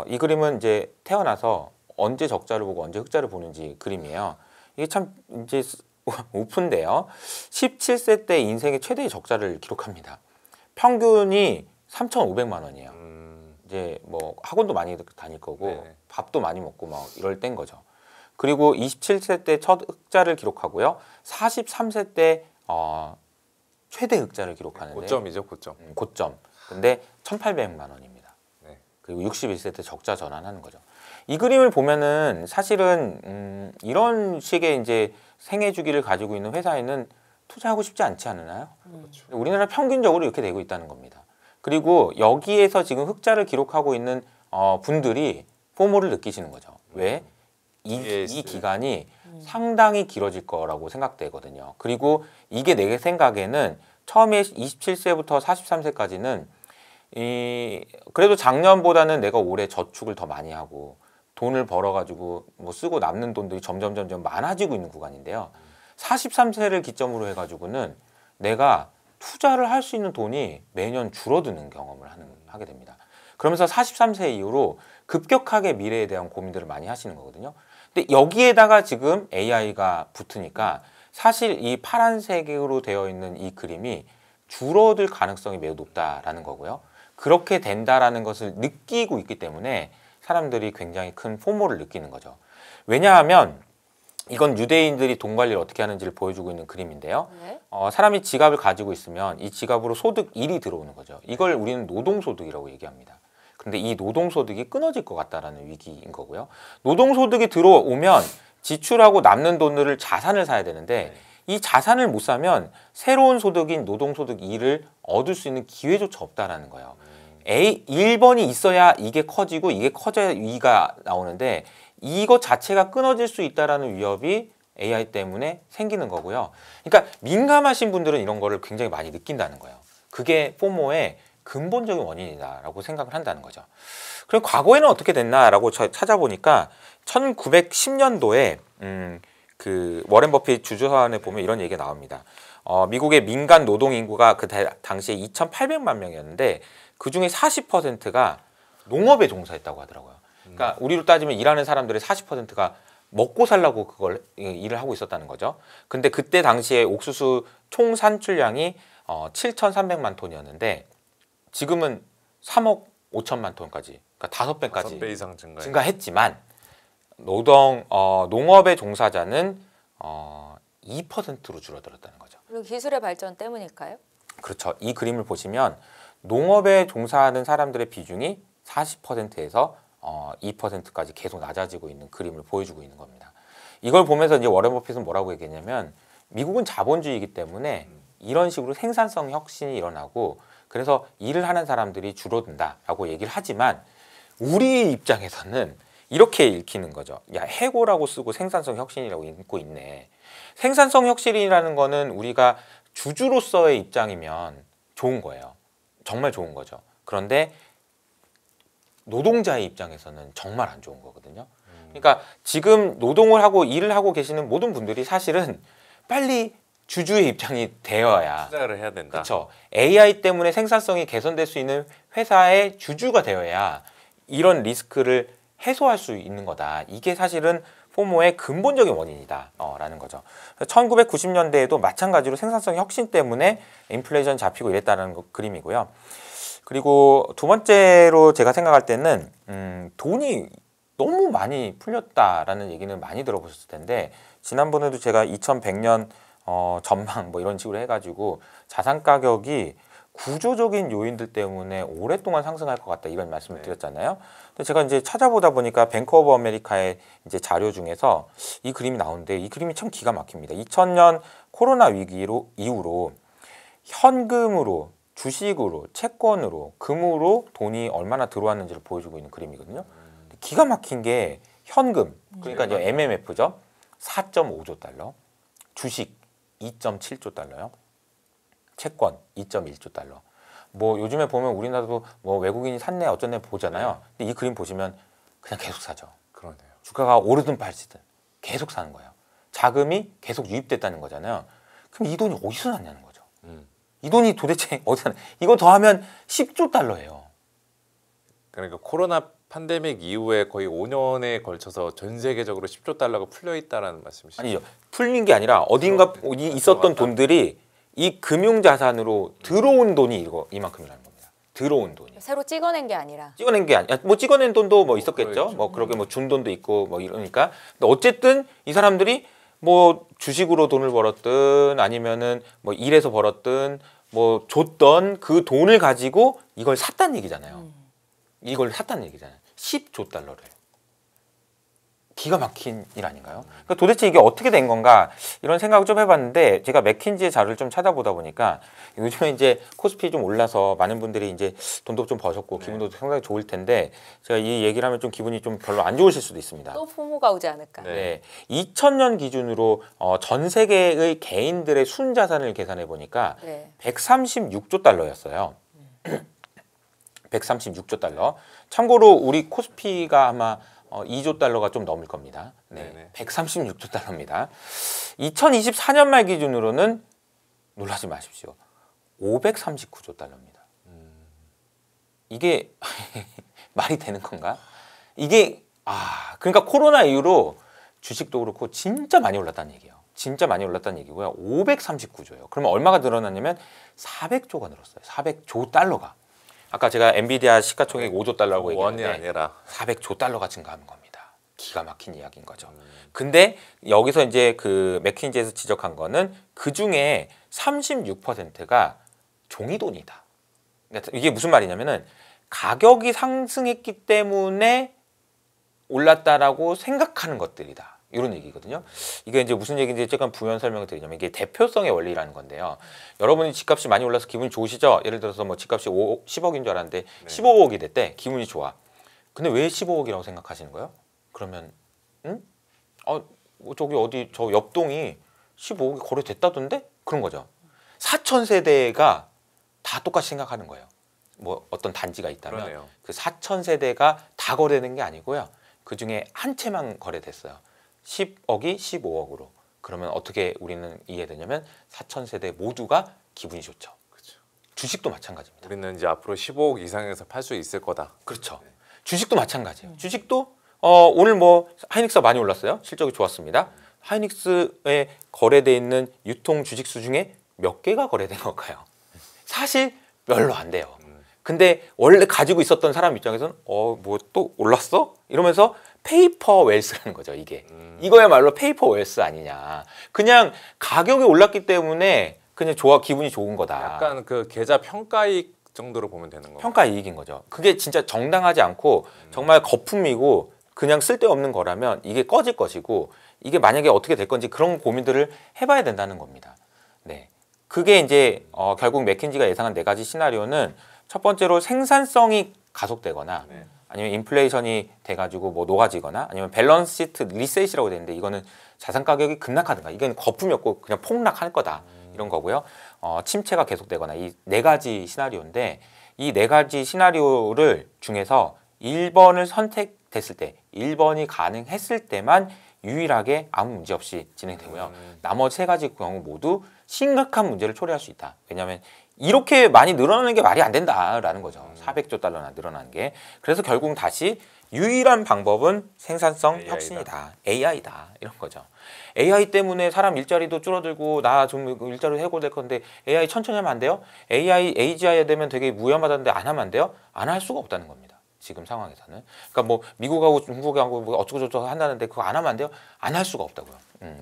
이 그림은 이제 태어나서 언제 적자를 보고 언제 흑자를 보는지 그림이에요. 이게 참 이제 우프인데요. 17세 때 인생의 최대의 적자를 기록합니다. 평균이 3,500만 원이에요. 이제 뭐 학원도 많이 다닐 거고 네네. 밥도 많이 먹고 막 이럴 땐 거죠. 그리고 27세 때 첫 흑자를 기록하고요. 43세 때 최대 흑자를 기록하는데 고점이죠, 고점. 고점. 근데 1,800만 원입니다. 네. 그리고 61세 때 적자 전환하는 거죠. 이 그림을 보면은 사실은 이런 식의 이제 생애 주기를 가지고 있는 회사에는 투자하고 싶지 않지 않나요? 그렇죠. 우리나라 평균적으로 이렇게 되고 있다는 겁니다. 그리고 여기에서 지금 흑자를 기록하고 있는 분들이 포모를 느끼시는 거죠. 왜? 이 기간이 상당히 길어질 거라고 생각되거든요. 그리고 이게 내 생각에는 처음에 27세부터 43세까지는 그래도 작년보다는 내가 올해 저축을 더 많이 하고 돈을 벌어가지고 뭐 쓰고 남는 돈들이 점점 많아지고 있는 구간인데요. 43세를 기점으로 해가지고는 내가 투자를 할 수 있는 돈이 매년 줄어드는 경험을 하게 됩니다. 그러면서 43세 이후로 급격하게 미래에 대한 고민들을 많이 하시는 거거든요. 근데 여기에다가 지금 AI가 붙으니까 사실 이 파란색으로 되어 있는 이 그림이 줄어들 가능성이 매우 높다라는 거고요. 그렇게 된다라는 것을 느끼고 있기 때문에 사람들이 굉장히 큰 포모를 느끼는 거죠. 왜냐하면 이건 유대인들이 돈 관리를 어떻게 하는지를 보여주고 있는 그림인데요. 네. 사람이 지갑을 가지고 있으면 이 지갑으로 소득 1이 들어오는 거죠. 이걸 우리는 노동소득이라고 얘기합니다. 근데 이 노동소득이 끊어질 것 같다라는 위기인 거고요. 노동소득이 들어오면 지출하고 남는 돈을 자산을 사야 되는데 이 자산을 못 사면 새로운 소득인 노동소득 2를 얻을 수 있는 기회조차 없다라는 거예요. 1번이 있어야 이게 커지고 이게 커져야 2가 나오는데 이거 자체가 끊어질 수 있다라는 위협이 AI 때문에 생기는 거고요. 그러니까 민감하신 분들은 이런 거를 굉장히 많이 느낀다는 거예요. 그게 포모의 근본적인 원인이다라고 생각을 한다는 거죠. 그리고 과거에는 어떻게 됐나라고 찾아보니까 1910년도에 그 워렌 버핏 주주서원에 보면 이런 얘기가 나옵니다. 미국의 민간 노동 인구가 그 당시에 2,800만 명이었는데 그 중에 40%가 농업에 종사했다고 하더라고요. 그러니까 우리로 따지면 일하는 사람들의 40%가 먹고 살라고 그걸 일을 하고 있었다는 거죠. 근데 그때 당시에 옥수수 총 산출량이 7,300만 톤이었는데 지금은 3억 5천만 톤까지, 그러니까 5배까지 5배 이상 증가했지만 농업의 종사자는 2%로 줄어들었다는 거죠. 그리고 기술의 발전 때문일까요? 그렇죠. 이 그림을 보시면 농업에 종사하는 사람들의 비중이 40%에서 2%까지 계속 낮아지고 있는 그림을 보여주고 있는 겁니다. 이걸 보면서 이제 워렌 버핏은 뭐라고 얘기했냐면 미국은 자본주의이기 때문에 이런 식으로 생산성 혁신이 일어나고 그래서 일을 하는 사람들이 줄어든다라고 얘기를 하지만 우리 입장에서는 이렇게 읽히는 거죠. 야, 해고라고 쓰고 생산성 혁신이라고 읽고 있네. 생산성 혁신이라는 거는 우리가 주주로서의 입장이면 좋은 거예요. 정말 좋은 거죠. 그런데 노동자의 입장에서는 정말 안 좋은 거거든요. 그러니까 지금 노동을 하고 일을 하고 계시는 모든 분들이 사실은 빨리 주주의 입장이 되어야 투자를 해야 된다. 그렇죠. AI 때문에 생산성이 개선될 수 있는 회사의 주주가 되어야 이런 리스크를 해소할 수 있는 거다. 이게 사실은 포모의 근본적인 원인이다 라는 거죠. 1990년대에도 마찬가지로 생산성 혁신 때문에 인플레이션 잡히고 이랬다는 그림이고요. 그리고 두 번째로 제가 생각할 때는 돈이 너무 많이 풀렸다라는 얘기는 많이 들어보셨을 텐데 지난번에도 제가 2100년 전망 뭐 이런 식으로 해가지고 자산 가격이 구조적인 요인들 때문에 오랫동안 상승할 것 같다 이런 말씀을 드렸잖아요. 근데 제가 이제 찾아보다 보니까 뱅크 오브 아메리카의 이제 자료 중에서 이 그림이 나오는데 이 그림이 참 기가 막힙니다. 2000년 코로나 이후로 현금으로 주식으로 채권으로 금으로 돈이 얼마나 들어왔는지를 보여주고 있는 그림이거든요. 기가 막힌 게 현금 그러니까 이제 MMF죠. 4.5조 달러, 주식 2.7조 달러요. 채권 2.1조 달러. 뭐 요즘에 보면 우리나라도 뭐 외국인이 샀네 어쩌네 보잖아요. 근데 이 그림 보시면 그냥 계속 사죠. 그러네요. 주가가 오르든 빠지든 계속 사는 거예요. 자금이 계속 유입됐다는 거잖아요. 그럼 이 돈이 어디서 났냐는 거죠. 이 돈이 도대체 어디서 났냐. 이거 더하면 10조 달러예요. 그러니까 코로나 팬데믹 이후에 거의 5년에 걸쳐서 전 세계적으로 10조 달러가 풀려 있다라는 말씀이시죠? 아니죠. 풀린 게 아니라 어딘가 있었던 들어갔다. 돈들이 이 금융자산으로 들어온 돈이 이만큼이라는 겁니다. 들어온 돈이. 새로 찍어낸 게 아니라. 찍어낸 게 아니야. 뭐 찍어낸 돈도 뭐 있었겠죠. 그렇죠. 뭐 그렇게 뭐 준 돈도 있고 뭐 이러니까. 근데 어쨌든 이 사람들이 뭐 주식으로 돈을 벌었든 아니면은 뭐 일해서 벌었든 뭐 줬던 그 돈을 가지고 이걸 샀다는 얘기잖아요. 이걸 샀다는 얘기잖아요. 10조 달러를. 기가 막힌 일 아닌가요? 그러니까 도대체 이게 어떻게 된 건가 이런 생각을 좀 해봤는데 제가 맥킨지의 자료를 좀 찾아보다 보니까 요즘에 이제 코스피 좀 올라서 많은 분들이 이제 돈도 좀 버셨고 기분도 상당히 좋을 텐데 제가 이 얘기를 하면 좀 기분이 좀 별로 안 좋으실 수도 있습니다. 또 포모가 오지 않을까. 네, 2000년 기준으로 전 세계의 개인들의 순자산을 계산해 보니까 네. 136조 달러였어요. 136조 달러. 참고로 우리 코스피가 아마 2조 달러가 좀 넘을 겁니다. 네, 네네. 136조 달러입니다. 2024년 말 기준으로는 놀라지 마십시오. 539조 달러입니다. 이게 말이 되는 건가? 이게 그러니까 코로나 이후로 주식도 그렇고 진짜 많이 올랐다는 얘기예요. 진짜 많이 올랐다는 얘기고요. 539조예요. 그러면 얼마가 늘어났냐면 400조가 늘었어요. 400조 달러가. 아까 제가 엔비디아 시가총액 5조 달러라고 원이 얘기했는데 아니라 400조 달러가 증가한 겁니다. 기가 막힌 이야기인 거죠. 근데 여기서 이제 그 맥킨지에서 지적한 거는 그 중에 36%가 종이돈이다. 그러니까 이게 무슨 말이냐면은 가격이 상승했기 때문에 올랐다라고 생각하는 것들이다. 이런 얘기거든요. 이게 이제 무슨 얘기인지 조금 부연 설명을 드리자면 이게 대표성의 원리라는 건데요. 여러분이 집값이 많이 올라서 기분이 좋으시죠? 예를 들어서 뭐 집값이 10억인 줄 알았는데 15억이 됐대. 기분이 좋아. 근데 왜 15억이라고 생각하시는 거예요? 그러면 저기 어디 저 옆동이 15억이 거래됐다던데? 그런 거죠. 4천 세대가 다 똑같이 생각하는 거예요. 뭐 어떤 단지가 있다면 그러네요. 그 4천 세대가 다 거래되는 게 아니고요. 그 중에 한 채만 거래됐어요. 10억이 15억으로. 그러면 어떻게 우리는 이해되냐면 4천 세대 모두가 기분이 좋죠. 그렇죠. 주식도 마찬가지입니다. 우리는 이제 앞으로 15억 이상에서 팔 수 있을 거다. 그렇죠. 주식도 마찬가지예요. 주식도 오늘 뭐 하이닉스가 많이 올랐어요. 실적이 좋았습니다. 하이닉스에 거래돼 있는 유통 주식수 중에 몇 개가 거래된 걸까요? 사실 별로 안 돼요. 근데 원래 가지고 있었던 사람 입장에서는 뭐 또 올랐어? 이러면서 페이퍼 웰스라는 거죠. 이게 이거야말로 페이퍼 웰스 아니냐. 그냥 가격이 올랐기 때문에 그냥 기분이 좋은 거다. 약간 그 계좌 평가익 정도로 보면 되는 거예요. 평가 이익인 거죠. 그게 진짜 정당하지 않고 정말 거품이고 그냥 쓸데없는 거라면 이게 꺼질 것이고 이게 만약에 어떻게 될 건지 그런 고민들을 해봐야 된다는 겁니다. 네, 그게 이제 결국 맥킨지가 예상한 4가지 시나리오는 첫 번째로 생산성이 가속되거나 아니면 인플레이션이 돼가지고 뭐 녹아지거나 아니면 밸런스 시트 리셋이라고 되는데 이거는 자산 가격이 급락하든가 이건 거품이었고 그냥 폭락할 거다 이런 거고요. 침체가 계속되거나 이 4가지 시나리오인데 이 4가지 시나리오를 중에서 1번을 선택됐을 때 1번이 가능했을 때만 유일하게 아무 문제 없이 진행되고요. 나머지 3가지 경우 모두 심각한 문제를 초래할 수 있다. 왜냐하면 이렇게 많이 늘어나는 게 말이 안 된다라는 거죠. 400조 달러나 늘어나는 게. 그래서 결국 다시 유일한 방법은 생산성 AI다. 혁신이다. AI다. 이런 거죠. AI 때문에 사람 일자리도 줄어들고 나 좀 일자리 해고될 건데 AI 천천히 하면 안 돼요? AI, AGI 되면 되게 무위험하다는데 안 하면 안 돼요? 안 할 수가 없다는 겁니다. 지금 상황에서는. 그러니까 뭐 미국하고 중국하고 뭐 어쩌고저쩌고 한다는데 그거 안 하면 안 돼요? 안 할 수가 없다고요.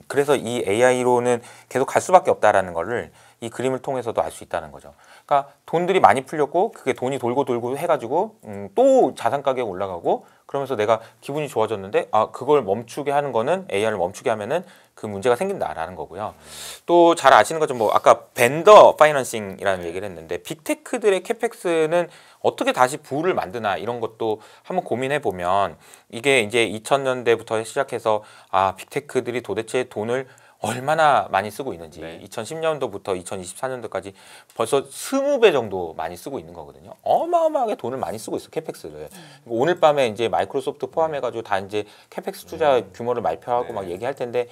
그래서 이 AI로는 계속 갈 수밖에 없다라는 거를 이 그림을 통해서도 알 수 있다는 거죠. 그러니까 돈들이 많이 풀렸고 그게 돈이 돌고 해가지고 또 자산 가격이 올라가고 그러면서 내가 기분이 좋아졌는데 그걸 멈추게 하는 거는 AI를 멈추게 하면은 그 문제가 생긴다라는 거고요. 또 잘 아시는 것처럼 뭐 아까 벤더 파이낸싱이라는 얘기를 했는데 빅테크들의 캐펙스는 어떻게 다시 부를 만드나 이런 것도 한번 고민해 보면 이게 이제 2000년대부터 시작해서 빅테크들이 도대체 돈을 얼마나 많이 쓰고 있는지 2010년도부터 2024년도까지 벌써 20배 정도 많이 쓰고 있는 거거든요. 어마어마하게 돈을 많이 쓰고 있어 캐펙스를. 오늘 밤에 이제 마이크로소프트 포함해가지고 다 이제 캐펙스 투자 규모를 발표하고 막 얘기할 텐데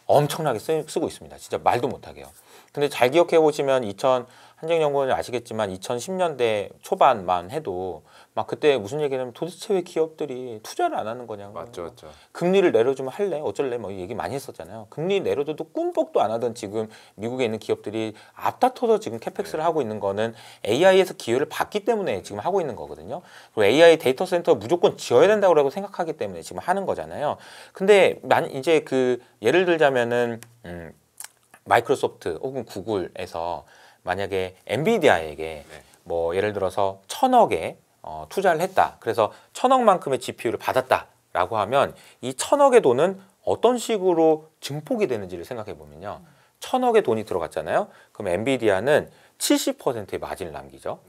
엄청나게 쓰고 있습니다. 진짜 말도 못하게요. 근데 잘 기억해 보시면 한정연구원은 아시겠지만 2010년대 초반만 해도 막 그때 무슨 얘기냐면 도대체 왜 기업들이 투자를 안 하는 거냐고. 맞죠. 금리를 내려주면 할래? 어쩔래? 뭐 얘기 많이 했었잖아요. 금리 내려줘도 꿈뻑도 안 하던 지금 미국에 있는 기업들이 앞다퉈서 지금 캐펙스를 하고 있는 거는 AI에서 기회를 받기 때문에 지금 하고 있는 거거든요. 그리고 AI 데이터 센터 무조건 지어야 된다고 생각하기 때문에 지금 하는 거잖아요. 근데 이제 그 예를 들자면은 마이크로소프트 혹은 구글에서 만약에 엔비디아에게 뭐 예를 들어서 1000억에 투자를 했다. 그래서 1000억만큼의 GPU를 받았다라고 하면 이 1000억의 돈은 어떤 식으로 증폭이 되는지를 생각해 보면요. 1000억의 돈이 들어갔잖아요. 그럼 엔비디아는 70%의 마진을 남기죠.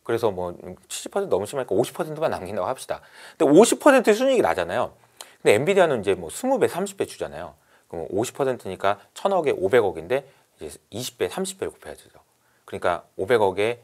그래서 뭐 70% 너무 심하니까 50%만 남긴다고 합시다. 근데 50%의 순이익이 나잖아요. 근데 엔비디아는 이제 뭐 20배, 30배 주잖아요. 그럼 50%니까 1000억에 500억인데 이제 20배, 30배를 곱해야죠. 그러니까 500억에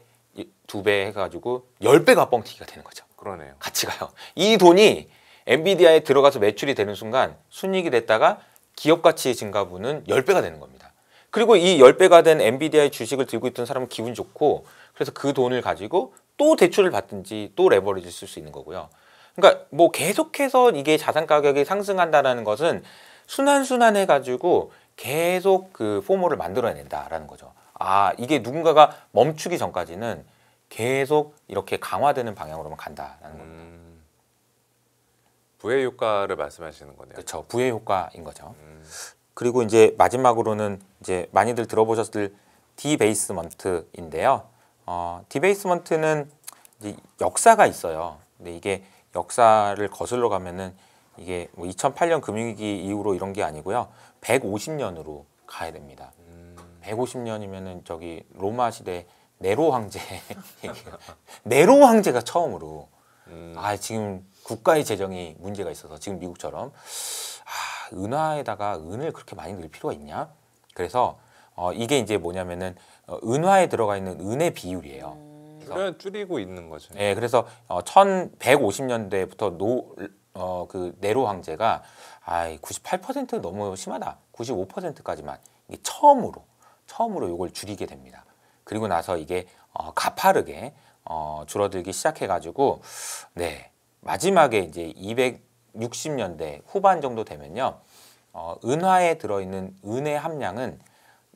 2배 해가지고 10배가 뻥튀기가 되는 거죠. 그러네요. 같이 가요. 이 돈이 엔비디아에 들어가서 매출이 되는 순간 순이익이 됐다가 기업 가치 증가분은 10배가 되는 겁니다. 그리고 이 10배가 된 엔비디아의 주식을 들고 있던 사람은 기분 좋고 그래서 그 돈을 가지고 또 대출을 받든지 또 레버리지를 쓸 수 있는 거고요. 그러니까 뭐 계속해서 이게 자산 가격이 상승한다는 것은 순환순환 해가지고 계속 그 포모를 만들어낸다라는 거죠. 아, 이게 누군가가 멈추기 전까지는 계속 이렇게 강화되는 방향으로만 간다라는 겁니다. 부의 효과를 말씀하시는 거네요. 그렇죠. 부의 효과인 거죠. 그리고 이제 마지막으로는 이제 많이들 들어보셨을 디베이스먼트인데요. 디베이스먼트는 이제 역사가 있어요. 근데 이게 역사를 거슬러 가면은 이게 뭐 2008년 금융위기 이후로 이런 게 아니고요. 150년으로 가야 됩니다. 150년이면은 저기 로마 시대 네로 황제 네로 황제가 처음으로 아 지금 국가의 재정이 문제가 있어서 지금 미국처럼 은화에다가 은을 그렇게 많이 넣을 필요가 있냐? 그래서 이게 이제 뭐냐면은 은화에 들어가 있는 은의 비율이에요. 그러면 줄이고 있는 거죠. 네, 그래서 1150년대부터 그 네로 황제가 98% 너무 심하다. 95%까지만 이게 처음으로 이걸 줄이게 됩니다. 그리고 나서 이게 가파르게 줄어들기 시작해가지고 네 마지막에 이제 260년대 후반 정도 되면요 은화에 들어있는 은의 함량은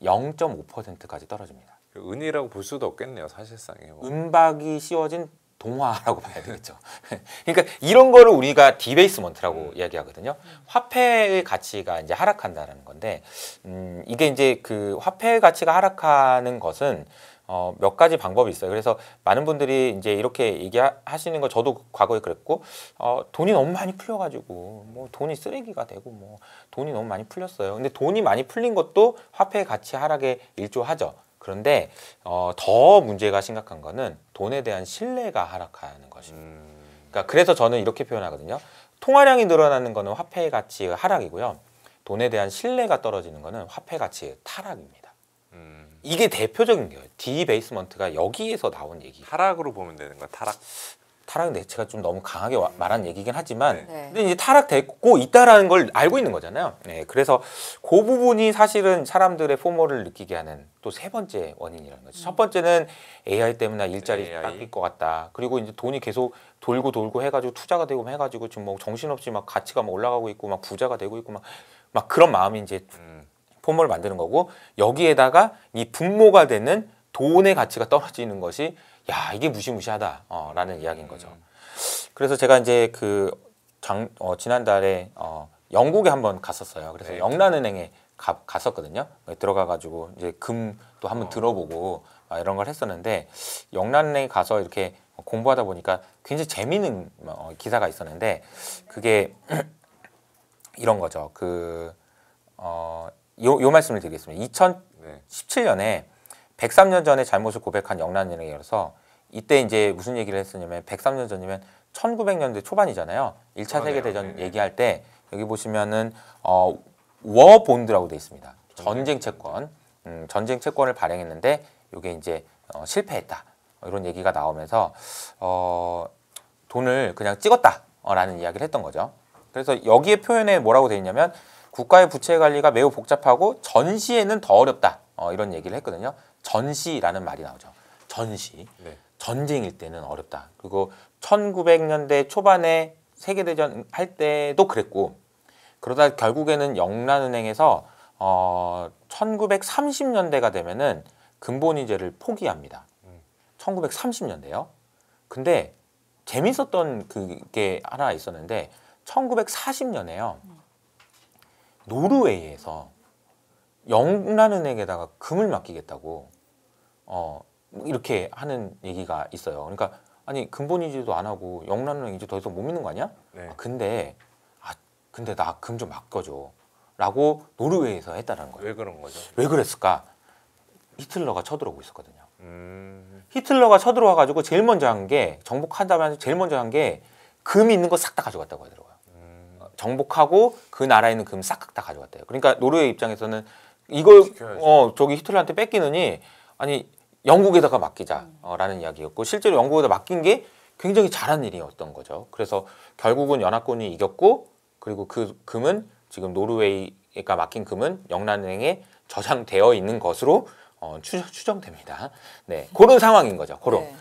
0.5%까지 떨어집니다. 은이라고 볼 수도 없겠네요, 사실상에. 은박이 씌워진 동화라고 봐야 되겠죠. 그러니까 이런 거를 우리가 디베이스먼트라고 이야기하거든요. 화폐의 가치가 이제 하락한다라는 건데, 이게 이제 그 화폐의 가치가 하락하는 것은 몇 가지 방법이 있어요. 그래서 많은 분들이 이제 이렇게 얘기하시는 거 저도 과거에 그랬고, 돈이 너무 많이 풀려가지고 뭐 돈이 쓰레기가 되고 뭐 돈이 너무 많이 풀렸어요. 근데 돈이 많이 풀린 것도 화폐의 가치 하락에 일조하죠. 그런데 더 문제가 심각한 거는 돈에 대한 신뢰가 하락하는 것입니다. 그러니까 그래서 저는 이렇게 표현하거든요. 통화량이 늘어나는 거는 화폐의 가치의 하락이고요. 돈에 대한 신뢰가 떨어지는 거는 화폐 가치의 타락입니다. 이게 대표적인 거예요. 디베이스먼트가 여기에서 나온 얘기. 타락으로 보면 되는 거야, 타락. 타락은 제가 좀 너무 강하게 말한 얘기긴 하지만 네. 근데 이제 타락되고 있다라는 걸 알고 있는 거잖아요. 네, 그래서 그 부분이 사실은 사람들의 포모를 느끼게 하는 또 세 번째 원인이라는 거죠. 첫 번째는 AI 때문에 일자리 AI. 깎일 것 같다. 그리고 이제 돈이 계속 돌고 해가지고 투자가 되고 해가지고 지금 뭐 정신없이 막 가치가 막 올라가고 있고 막 부자가 되고 있고 막 그런 마음이 이제 포모를 만드는 거고 여기에다가 이 분모가 되는 돈의 가치가 떨어지는 것이 야 이게 무시무시하다라는 이야기인 거죠. 그래서 제가 이제 지난달에 영국에 한번 갔었어요. 그래서 네. 영란은행에 갔었거든요. 들어가가지고 이제 금도 한번 들어보고 이런 걸 했었는데 영란은행에 가서 이렇게 공부하다 보니까 굉장히 재미있는 기사가 있었는데 그게 이런 거죠. 요 말씀을 드리겠습니다. 2017년에 103년 전에 잘못을 고백한 영란은행이라서 이때 이제 무슨 얘기를 했었냐면 103년 전이면 1900년대 초반이잖아요. 1차 세계대전 얘기할 때 여기 보시면은 워본드라고 돼 있습니다. 전쟁 채권. 전쟁 채권을 발행했는데 이게 이제 실패했다. 이런 얘기가 나오면서 돈을 그냥 찍었다라는 이야기를 했던 거죠. 그래서 여기에 표현에 뭐라고 돼 있냐면 국가의 부채 관리가 매우 복잡하고 전시에는 더 어렵다. 이런 얘기를 했거든요. 전시라는 말이 나오죠. 전시. 네. 전쟁일 때는 어렵다. 그리고 1900년대 초반에 세계대전 할 때도 그랬고 그러다 결국에는 영란은행에서 1930년대가 되면은 근본이자를 포기합니다. 1930년대요. 근데 재밌었던 그게 하나 있었는데 1940년에요. 노르웨이에서 영란은행에다가 금을 맡기겠다고 이렇게 하는 얘기가 있어요. 그러니까 아니 근본이지도 안 하고 영란은행 이제 더 이상 못 믿는 거 아니야? 네. 근데 나 금 좀 맡겨줘라고 노르웨이에서 했다는 거예요. 왜 그런 거죠? 왜 그랬을까? 히틀러가 쳐들어오고 있었거든요. 히틀러가 쳐들어와가지고 제일 먼저 한 게 정복한다면서 제일 먼저 한 게 금 있는 거 싹 다 가져갔다고 하더라고요. 정복하고 그 나라에 있는 금 싹 다 가져갔대요. 그러니까 노르웨이 입장에서는 이걸 지켜야죠. 저기 히틀러한테 뺏기느니 아니 영국에다가 맡기자라는 이야기였고 실제로 영국에다 맡긴 게 굉장히 잘한 일이었던 거죠. 그래서 결국은 연합군이 이겼고 그리고 그 금은 지금 노르웨이가 맡긴 금은 영란은행에 저장되어 있는 것으로 추정됩니다. 네, 그런 상황인 거죠. 그런 네.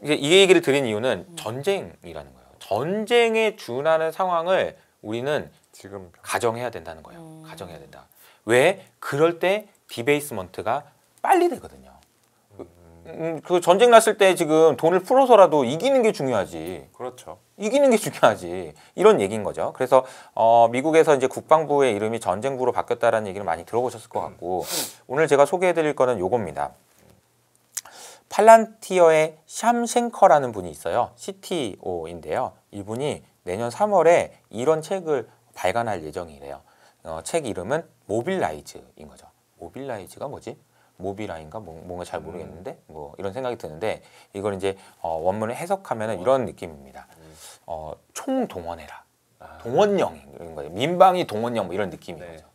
이제 이 얘기를 드린 이유는 전쟁이라는 거예요. 전쟁에 준하는 상황을 우리는 지금 가정해야 된다는 거예요. 가정해야 된다. 왜? 그럴 때 디베이스먼트가 빨리 되거든요. 그 전쟁 났을 때 지금 돈을 풀어서라도 이기는 게 중요하지. 그렇죠. 이기는 게 중요하지. 이런 얘기인 거죠. 그래서 미국에서 이제 국방부의 이름이 전쟁부로 바뀌었다라는 얘기를 많이 들어보셨을 것 같고 오늘 제가 소개해드릴 거는 요겁니다. 팔란티어의 샴셴커라는 분이 있어요. CTO인데요. 이분이 내년 3월에 이런 책을 발간할 예정이래요. 책 이름은 모빌라이즈인 거죠. 모빌라이즈가 뭐지? 모빌라인가 뭔가 잘 모르겠는데 뭐 이런 생각이 드는데 이걸 이제 원문을 해석하면 이런 느낌입니다. 총동원해라. 동원령 이런 거예요. 민방위 동원령 뭐 이런 느낌인 거죠.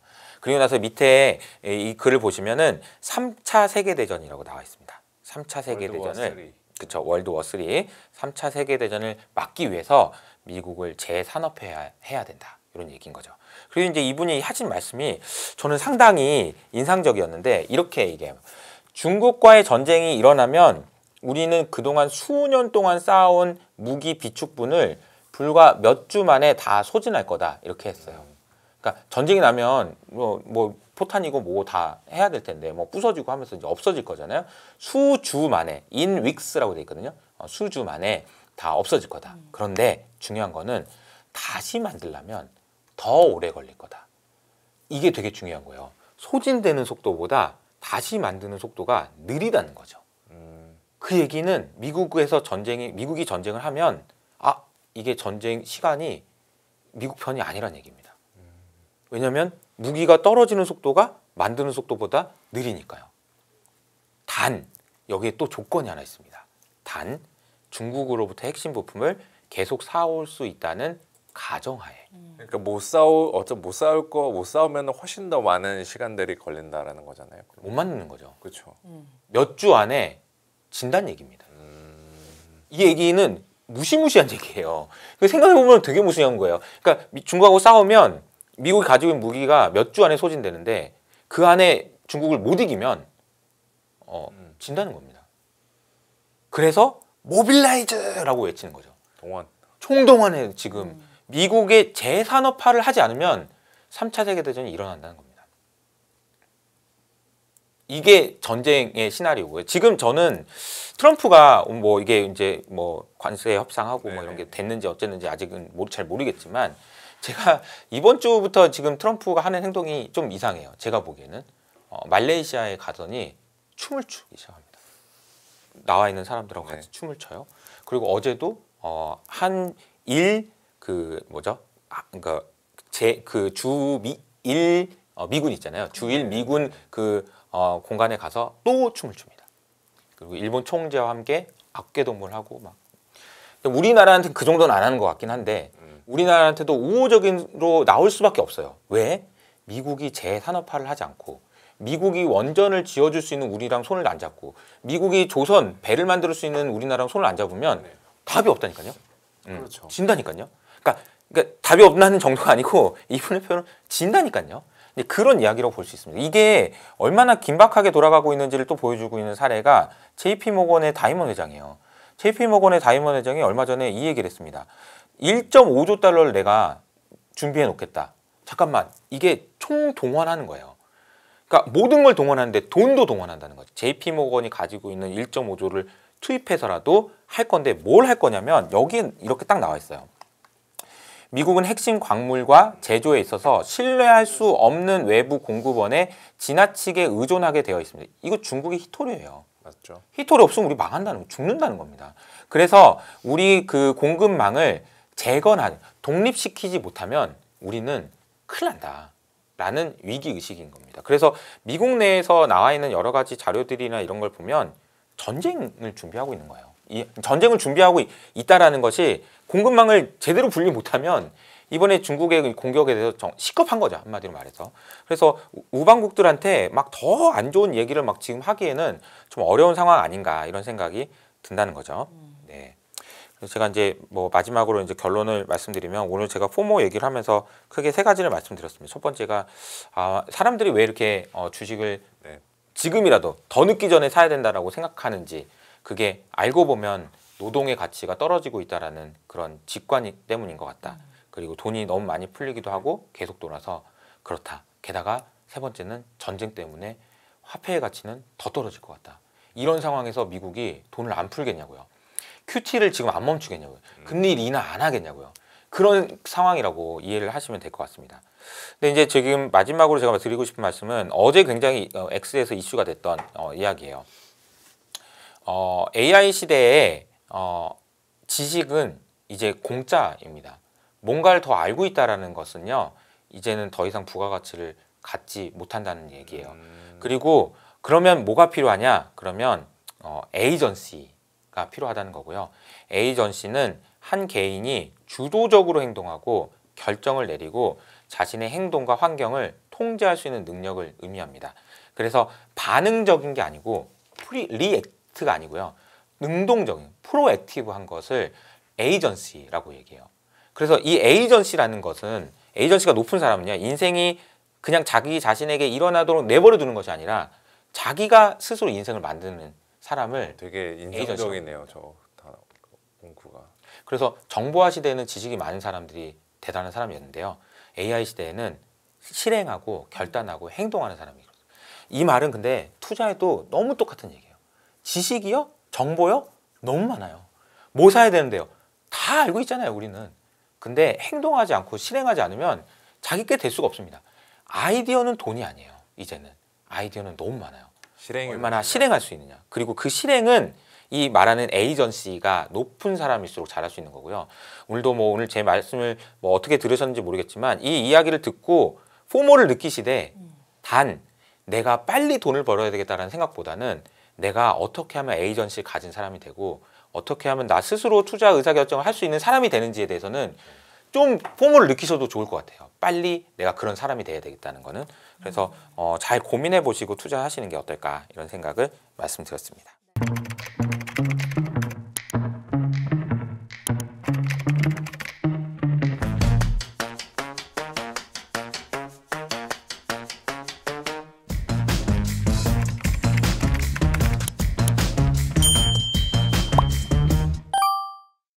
그리고 나서 밑에 이 글을 보시면은 3차 세계대전이라고 나와 있습니다. 3차 세계대전을 그쵸 월드워 3 3차 세계대전을 막기 위해서 미국을 재산업해야 된다. 이런 얘기인 거죠. 그리고 이제 이분이 하신 말씀이 저는 상당히 인상적이었는데 이렇게 얘기해요. 중국과의 전쟁이 일어나면 우리는 그동안 수년 동안 쌓아온 무기 비축분을 불과 몇 주 만에 다 소진할 거다. 이렇게 했어요. 그러니까 전쟁이 나면 뭐 포탄이고 뭐 다 해야 될 텐데 뭐 부서지고 하면서 이제 없어질 거잖아요. 수주 만에 in weeks라고 돼 있거든요. 수주 만에 다 없어질 거다. 그런데 중요한 거는 다시 만들려면 더 오래 걸릴 거다. 이게 되게 중요한 거예요. 소진되는 속도보다 다시 만드는 속도가 느리다는 거죠. 그 얘기는 미국이 전쟁을 하면 이게 전쟁 시간이 미국 편이 아니란 얘기입니다. 왜냐하면 무기가 떨어지는 속도가 만드는 속도보다 느리니까요. 단 여기에 또 조건이 하나 있습니다. 단 중국으로부터 핵심 부품을 계속 사올 수 있다는 가정하에. 그러니까 못 싸우면 훨씬 더 많은 시간들이 걸린다라는 거잖아요. 못 만드는 거죠. 그렇죠. 몇 주 안에 진다는 얘기입니다. 이 얘기는 무시무시한 얘기예요. 생각해보면 되게 무시한 거예요. 그러니까 중국하고 싸우면 미국이 가지고 있는 무기가 몇 주 안에 소진되는데 그 안에 중국을 못 이기면 진다는 겁니다. 그래서 모빌라이즈라고 외치는 거죠. 총동원에 지금 미국의 재산업화를 하지 않으면 3차 세계대전이 일어난다는 겁니다. 이게 전쟁의 시나리오고요. 지금 저는 트럼프가 뭐 이게 이제 뭐 관세 협상하고 뭐 이런 게 됐는지 어쨌는지 아직은 잘 모르겠지만 제가 이번 주부터 지금 트럼프가 하는 행동이 좀 이상해요. 제가 보기에는 말레이시아에 가더니 춤을 추기 시작합니다. 나와 있는 사람들하고 같이 춤을 춰요. 그리고 어제도 한일 그러니까 미군 있잖아요. 주일 미군 공간에 가서 또 춤을 춥니다. 그리고 일본 총재와 함께 악궤동무를 하고 막. 우리나라한테는 그 정도는 안 하는 것 같긴 한데 우리나라한테도 우호적으로 나올 수밖에 없어요. 왜? 미국이 재산업화를 하지 않고 미국이 원전을 지어줄 수 있는 우리랑 손을 안 잡고 미국이 조선 배를 만들 수 있는 우리나라랑 손을 안 잡으면 답이 없다니까요. 그렇죠. 진다니까요. 그러니까 답이 없다는 정도가 아니고 이분의 표현은 진다니까요. 근데 그런 이야기라고 볼 수 있습니다. 이게 얼마나 긴박하게 돌아가고 있는지를 또 보여주고 있는 사례가 JP모건의 다이먼 회장이에요. JP모건의 다이먼 회장이 얼마 전에 이 얘기를 했습니다. 1.5조 달러를 내가 준비해 놓겠다. 잠깐만, 이게 총동원하는 거예요. 그러니까 모든 걸 동원하는데 돈도 동원한다는 거죠. JP모건이 가지고 있는 1.5조를 투입해서라도 할 건데 뭘 할 거냐면 여기에 이렇게 딱 나와 있어요. 미국은 핵심 광물과 제조에 있어서 신뢰할 수 없는 외부 공급원에 지나치게 의존하게 되어 있습니다. 이거 중국의 히토리예요. 맞죠. 히토리 없으면 우리 죽는다는 겁니다. 그래서 우리 그 공급망을 독립시키지 못하면 우리는 큰일 난다. 라는 위기의식인 겁니다. 그래서 미국 내에서 나와 있는 여러 가지 자료들이나 이런 걸 보면 전쟁을 준비하고 있는 거예요. 이 전쟁을 준비하고 있다라는 것이 공급망을 제대로 분리 못하면 이번에 중국의 공격에 대해서 시급한 거죠, 한마디로 말해서. 그래서 우방국들한테 막 더 안 좋은 얘기를 막 지금 하기에는 좀 어려운 상황 아닌가 이런 생각이 든다는 거죠. 네. 그래서 제가 이제 뭐 마지막으로 이제 결론을 말씀드리면 오늘 제가 포모 얘기를 하면서 크게 세 가지를 말씀드렸습니다. 첫 번째가 사람들이 왜 이렇게 주식을 네. 지금이라도 더 늦기 전에 사야 된다라고 생각하는지, 그게 알고 보면 노동의 가치가 떨어지고 있다라는 그런 직관 때문인 것 같다. 그리고 돈이 너무 많이 풀리기도 하고 계속 돌아서 그렇다. 게다가 세 번째는 전쟁 때문에 화폐의 가치는 더 떨어질 것 같다. 이런 상황에서 미국이 돈을 안 풀겠냐고요. QT를 지금 안 멈추겠냐고요. 금리 인하 안 하겠냐고요. 그런 상황이라고 이해를 하시면 될 것 같습니다. 근데 이제 지금 마지막으로 제가 드리고 싶은 말씀은 어제 굉장히 X에서 이슈가 됐던 이야기예요. AI 시대에 지식은 이제 공짜입니다. 뭔가를 더 알고 있다라는 것은요, 이제는 더 이상 부가가치를 갖지 못한다는 얘기예요. 그리고 그러면 뭐가 필요하냐? 그러면 에이전시가 필요하다는 거고요. 에이전시는 한 개인이 주도적으로 행동하고 결정을 내리고 자신의 행동과 환경을 통제할 수 있는 능력을 의미합니다. 그래서 반응적인 게 아니고 리액트가 아니고요. 능동적인, 프로액티브한 것을 에이전시라고 얘기해요. 그래서 이 에이전시라는 것은, 에이전시가 높은 사람은요, 인생이 그냥 자기 자신에게 일어나도록 내버려 두는 것이 아니라 자기가 스스로 인생을 만드는 사람을. 되게 인상적이네요, 저 문구가. 그래서 정보화 시대에는 지식이 많은 사람들이 대단한 사람이었는데요, AI 시대에는 실행하고 결단하고 행동하는 사람이거든요. 이 말은 근데 투자에도 너무 똑같은 얘기예요. 지식이요? 정보요? 너무 많아요. 뭐 사야 되는데요? 다 알고 있잖아요, 우리는. 근데 행동하지 않고 실행하지 않으면 자기 게 될 수가 없습니다. 아이디어는 돈이 아니에요. 이제는 아이디어는 너무 많아요. 얼마나 실행할 수 있느냐. 그리고 그 실행은 이 말하는 에이전시가 높은 사람일수록 잘할 수 있는 거고요. 오늘도 뭐 오늘 제 말씀을 뭐 어떻게 들으셨는지 모르겠지만 이 이야기를 듣고 포모를 느끼시되 단 내가 빨리 돈을 벌어야 되겠다는 생각보다는 내가 어떻게 하면 에이전시를 가진 사람이 되고 어떻게 하면 나 스스로 투자 의사결정을 할 수 있는 사람이 되는지에 대해서는 좀 포모를 느끼셔도 좋을 것 같아요. 빨리 내가 그런 사람이 돼야 되겠다는 거는. 그래서 잘 고민해 보시고 투자하시는 게 어떨까 이런 생각을 말씀드렸습니다.